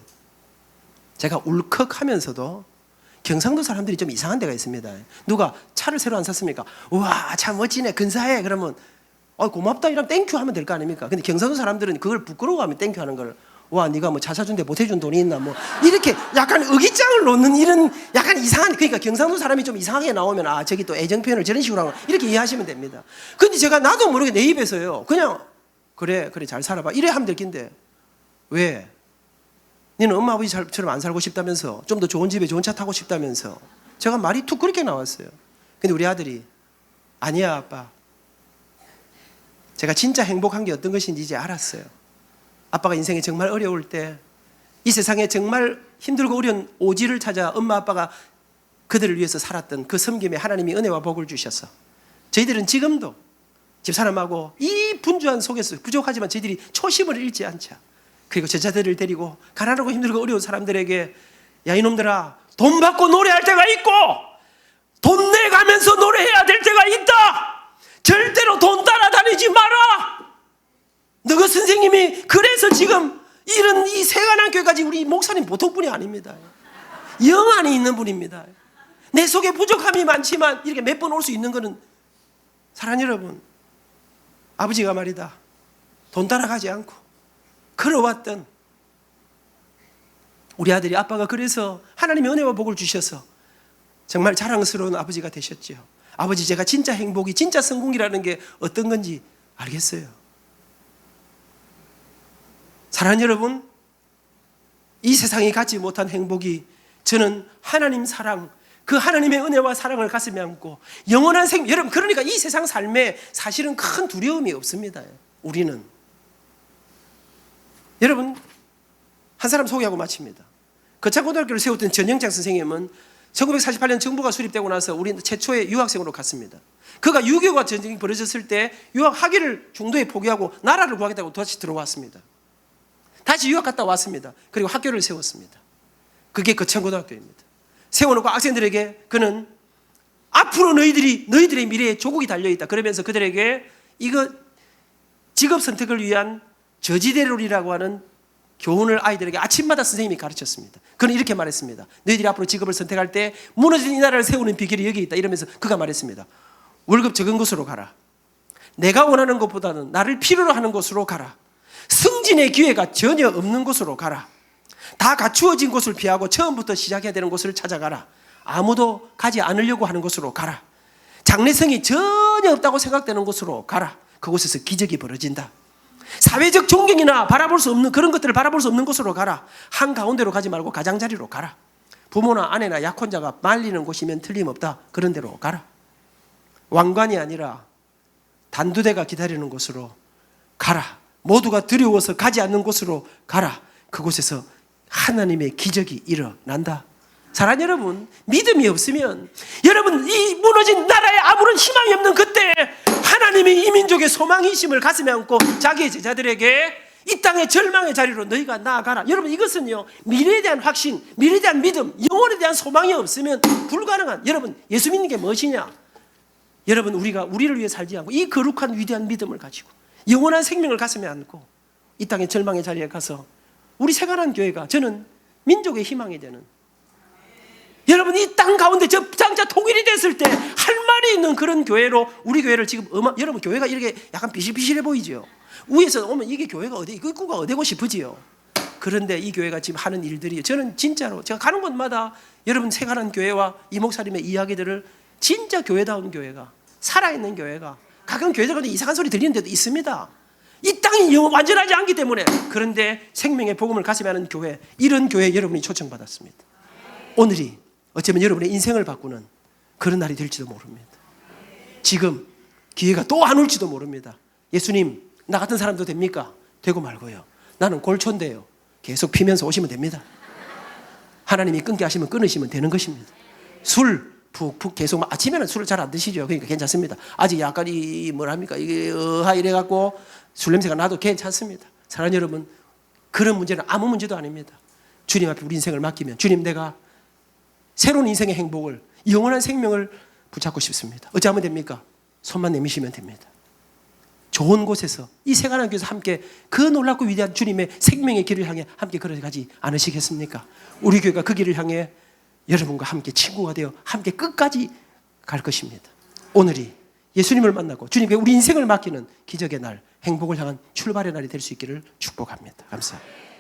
제가 울컥하면서도 경상도 사람들이 좀 이상한 데가 있습니다. 누가 차를 새로 안 샀습니까? 우와 참 멋지네 근사해 그러면 고맙다 이러면 땡큐 하면 될 거 아닙니까? 근데 경상도 사람들은 그걸 부끄러워하면 땡큐 하는 걸 와 네가 뭐 차 사준데 못 해준 돈이 있나 뭐 이렇게 약간 의기장을 놓는 이런 약간 이상한 그러니까 경상도 사람이 좀 이상하게 나오면 아 저기 또 애정 표현을 저런 식으로 하는 이렇게 이해하시면 됩니다. 근데 제가 나도 모르게 내 입에서요 그냥 그래 잘 살아봐 이래 하면 될 긴데 왜? 너는 엄마 아버지처럼 안 살고 싶다면서 좀 더 좋은 집에 좋은 차 타고 싶다면서 제가 말이 툭 그렇게 나왔어요. 근데 우리 아들이 아니야 아빠 제가 진짜 행복한 게 어떤 것인지 이제 알았어요. 아빠가 인생이 정말 어려울 때 이 세상에 정말 힘들고 어려운 오지를 찾아 엄마 아빠가 그들을 위해서 살았던 그 섬김에 하나님이 은혜와 복을 주셔서 저희들은 지금도 집사람하고 이 분주한 속에서 부족하지만 저희들이 초심을 잃지 않자 그리고 제자들을 데리고 가난하고 힘들고 어려운 사람들에게 야 이놈들아 돈 받고 노래할 때가 있고 돈 내가면서 노래해야 될 때가 있다. 절대로 돈 따라다니지 마라. 너가 선생님이 그래서 지금 이런 이 세간한 교회까지 우리 목사님 보통 분이 아닙니다. 영안이 있는 분입니다. 내 속에 부족함이 많지만 이렇게 몇 번 올 수 있는 것은 사랑하는 여러분 아버지가 말이다 돈 따라가지 않고 걸어왔던 우리 아들이 아빠가 그래서 하나님의 은혜와 복을 주셔서 정말 자랑스러운 아버지가 되셨죠. 아버지 제가 진짜 행복이 진짜 성공이라는 게 어떤 건지 알겠어요. 사랑하는 여러분 이 세상이 갖지 못한 행복이 저는 하나님 사랑 그 하나님의 은혜와 사랑을 가슴에 안고 영원한 생명 여러분 그러니까 이 세상 삶에 사실은 큰 두려움이 없습니다. 우리는 여러분 한 사람 소개하고 마칩니다. 거창고등학교를 세웠던 전영장 선생님은 1948년 정부가 수립되고 나서 우리 최초의 유학생으로 갔습니다. 그가 6.25가 전쟁이 벌어졌을 때 유학 학위를 중도에 포기하고 나라를 구하겠다고 다시 들어왔습니다. 다시 유학 갔다 왔습니다. 그리고 학교를 세웠습니다. 그게 거창고등학교입니다. 세워놓고 학생들에게 그는 앞으로 너희들의 미래에 조국이 달려있다 그러면서 그들에게 이거 직업 선택을 위한 저지대론이라고 하는 교훈을 아이들에게 아침마다 선생님이 가르쳤습니다. 그는 이렇게 말했습니다. 너희들이 앞으로 직업을 선택할 때 무너진 이 나라를 세우는 비결이 여기 있다 이러면서 그가 말했습니다. 월급 적은 곳으로 가라. 내가 원하는 것보다는 나를 필요로 하는 곳으로 가라. 승진의 기회가 전혀 없는 곳으로 가라. 다 갖추어진 곳을 피하고 처음부터 시작해야 되는 곳을 찾아가라. 아무도 가지 않으려고 하는 곳으로 가라. 장래성이 전혀 없다고 생각되는 곳으로 가라. 그곳에서 기적이 벌어진다. 사회적 존경이나 바라볼 수 없는 그런 것들을 바라볼 수 없는 곳으로 가라. 한가운데로 가지 말고 가장자리로 가라. 부모나 아내나 약혼자가 말리는 곳이면 틀림없다. 그런 데로 가라. 왕관이 아니라 단두대가 기다리는 곳으로 가라. 모두가 두려워서 가지 않는 곳으로 가라. 그곳에서 하나님의 기적이 일어난다. 사랑하는 여러분, 믿음이 없으면 여러분 이 무너진 나라에 아무런 희망이 없는 그때 하나님이 이 민족의 소망이심을 가슴에 안고 자기의 제자들에게 이 땅의 절망의 자리로 너희가 나아가라. 여러분 이것은요 미래에 대한 확신, 미래에 대한 믿음, 영혼에 대한 소망이 없으면 불가능한. 여러분 예수 믿는 게 무엇이냐? 여러분 우리가 우리를 위해 살지 않고 이 거룩한 위대한 믿음을 가지고 영원한 생명을 가슴에 안고 이 땅의 절망의 자리에 가서 우리 세간한 교회가 저는 민족의 희망이 되는 여러분 이 땅 가운데 저 장차 통일이 됐을 때 할 말이 있는 그런 교회로 우리 교회를 지금 여러분 교회가 이렇게 약간 비실비실해 보이죠. 위에서 오면 이게 교회가 어디 입구가 어디고 싶으지요. 그런데 이 교회가 지금 하는 일들이 저는 진짜로 제가 가는 곳마다 여러분 세간한 교회와 이 목사님의 이야기들을 진짜 교회다운 교회가 살아있는 교회가 가끔 교회들 가운데 이상한 소리 들리는 데도 있습니다. 이 땅이 완전하지 않기 때문에. 그런데 생명의 복음을 가슴에 하는 교회, 이런 교회에 여러분이 초청받았습니다. 오늘이 어쩌면 여러분의 인생을 바꾸는 그런 날이 될지도 모릅니다. 지금 기회가 또 안 올지도 모릅니다. 예수님, 나 같은 사람도 됩니까? 되고 말고요. 나는 골초인데요. 계속 피면서 오시면 됩니다. 하나님이 끊게 하시면 끊으시면 되는 것입니다. 술 푹푹 계속, 아침에는 술을 잘 안 드시죠. 그러니까 괜찮습니다. 아직 약간 뭐랍니까, 이게 이래갖고 술 냄새가 나도 괜찮습니다. 사랑하는 여러분, 그런 문제는 아무 문제도 아닙니다. 주님 앞에 우리 인생을 맡기면, 주님, 내가 새로운 인생의 행복을, 영원한 생명을 붙잡고 싶습니다. 어찌하면 됩니까? 손만 내미시면 됩니다. 좋은 곳에서, 이 생활하는 교회에서 함께 그 놀랍고 위대한 주님의 생명의 길을 향해 함께 걸어가지 않으시겠습니까? 우리 교회가 그 길을 향해 여러분과 함께 친구가 되어 함께 끝까지 갈 것입니다. 오늘이 예수님을 만나고 주님께 우리 인생을 맡기는 기적의 날, 행복을 향한 출발의 날이 될 수 있기를 축복합니다. 감사합니다.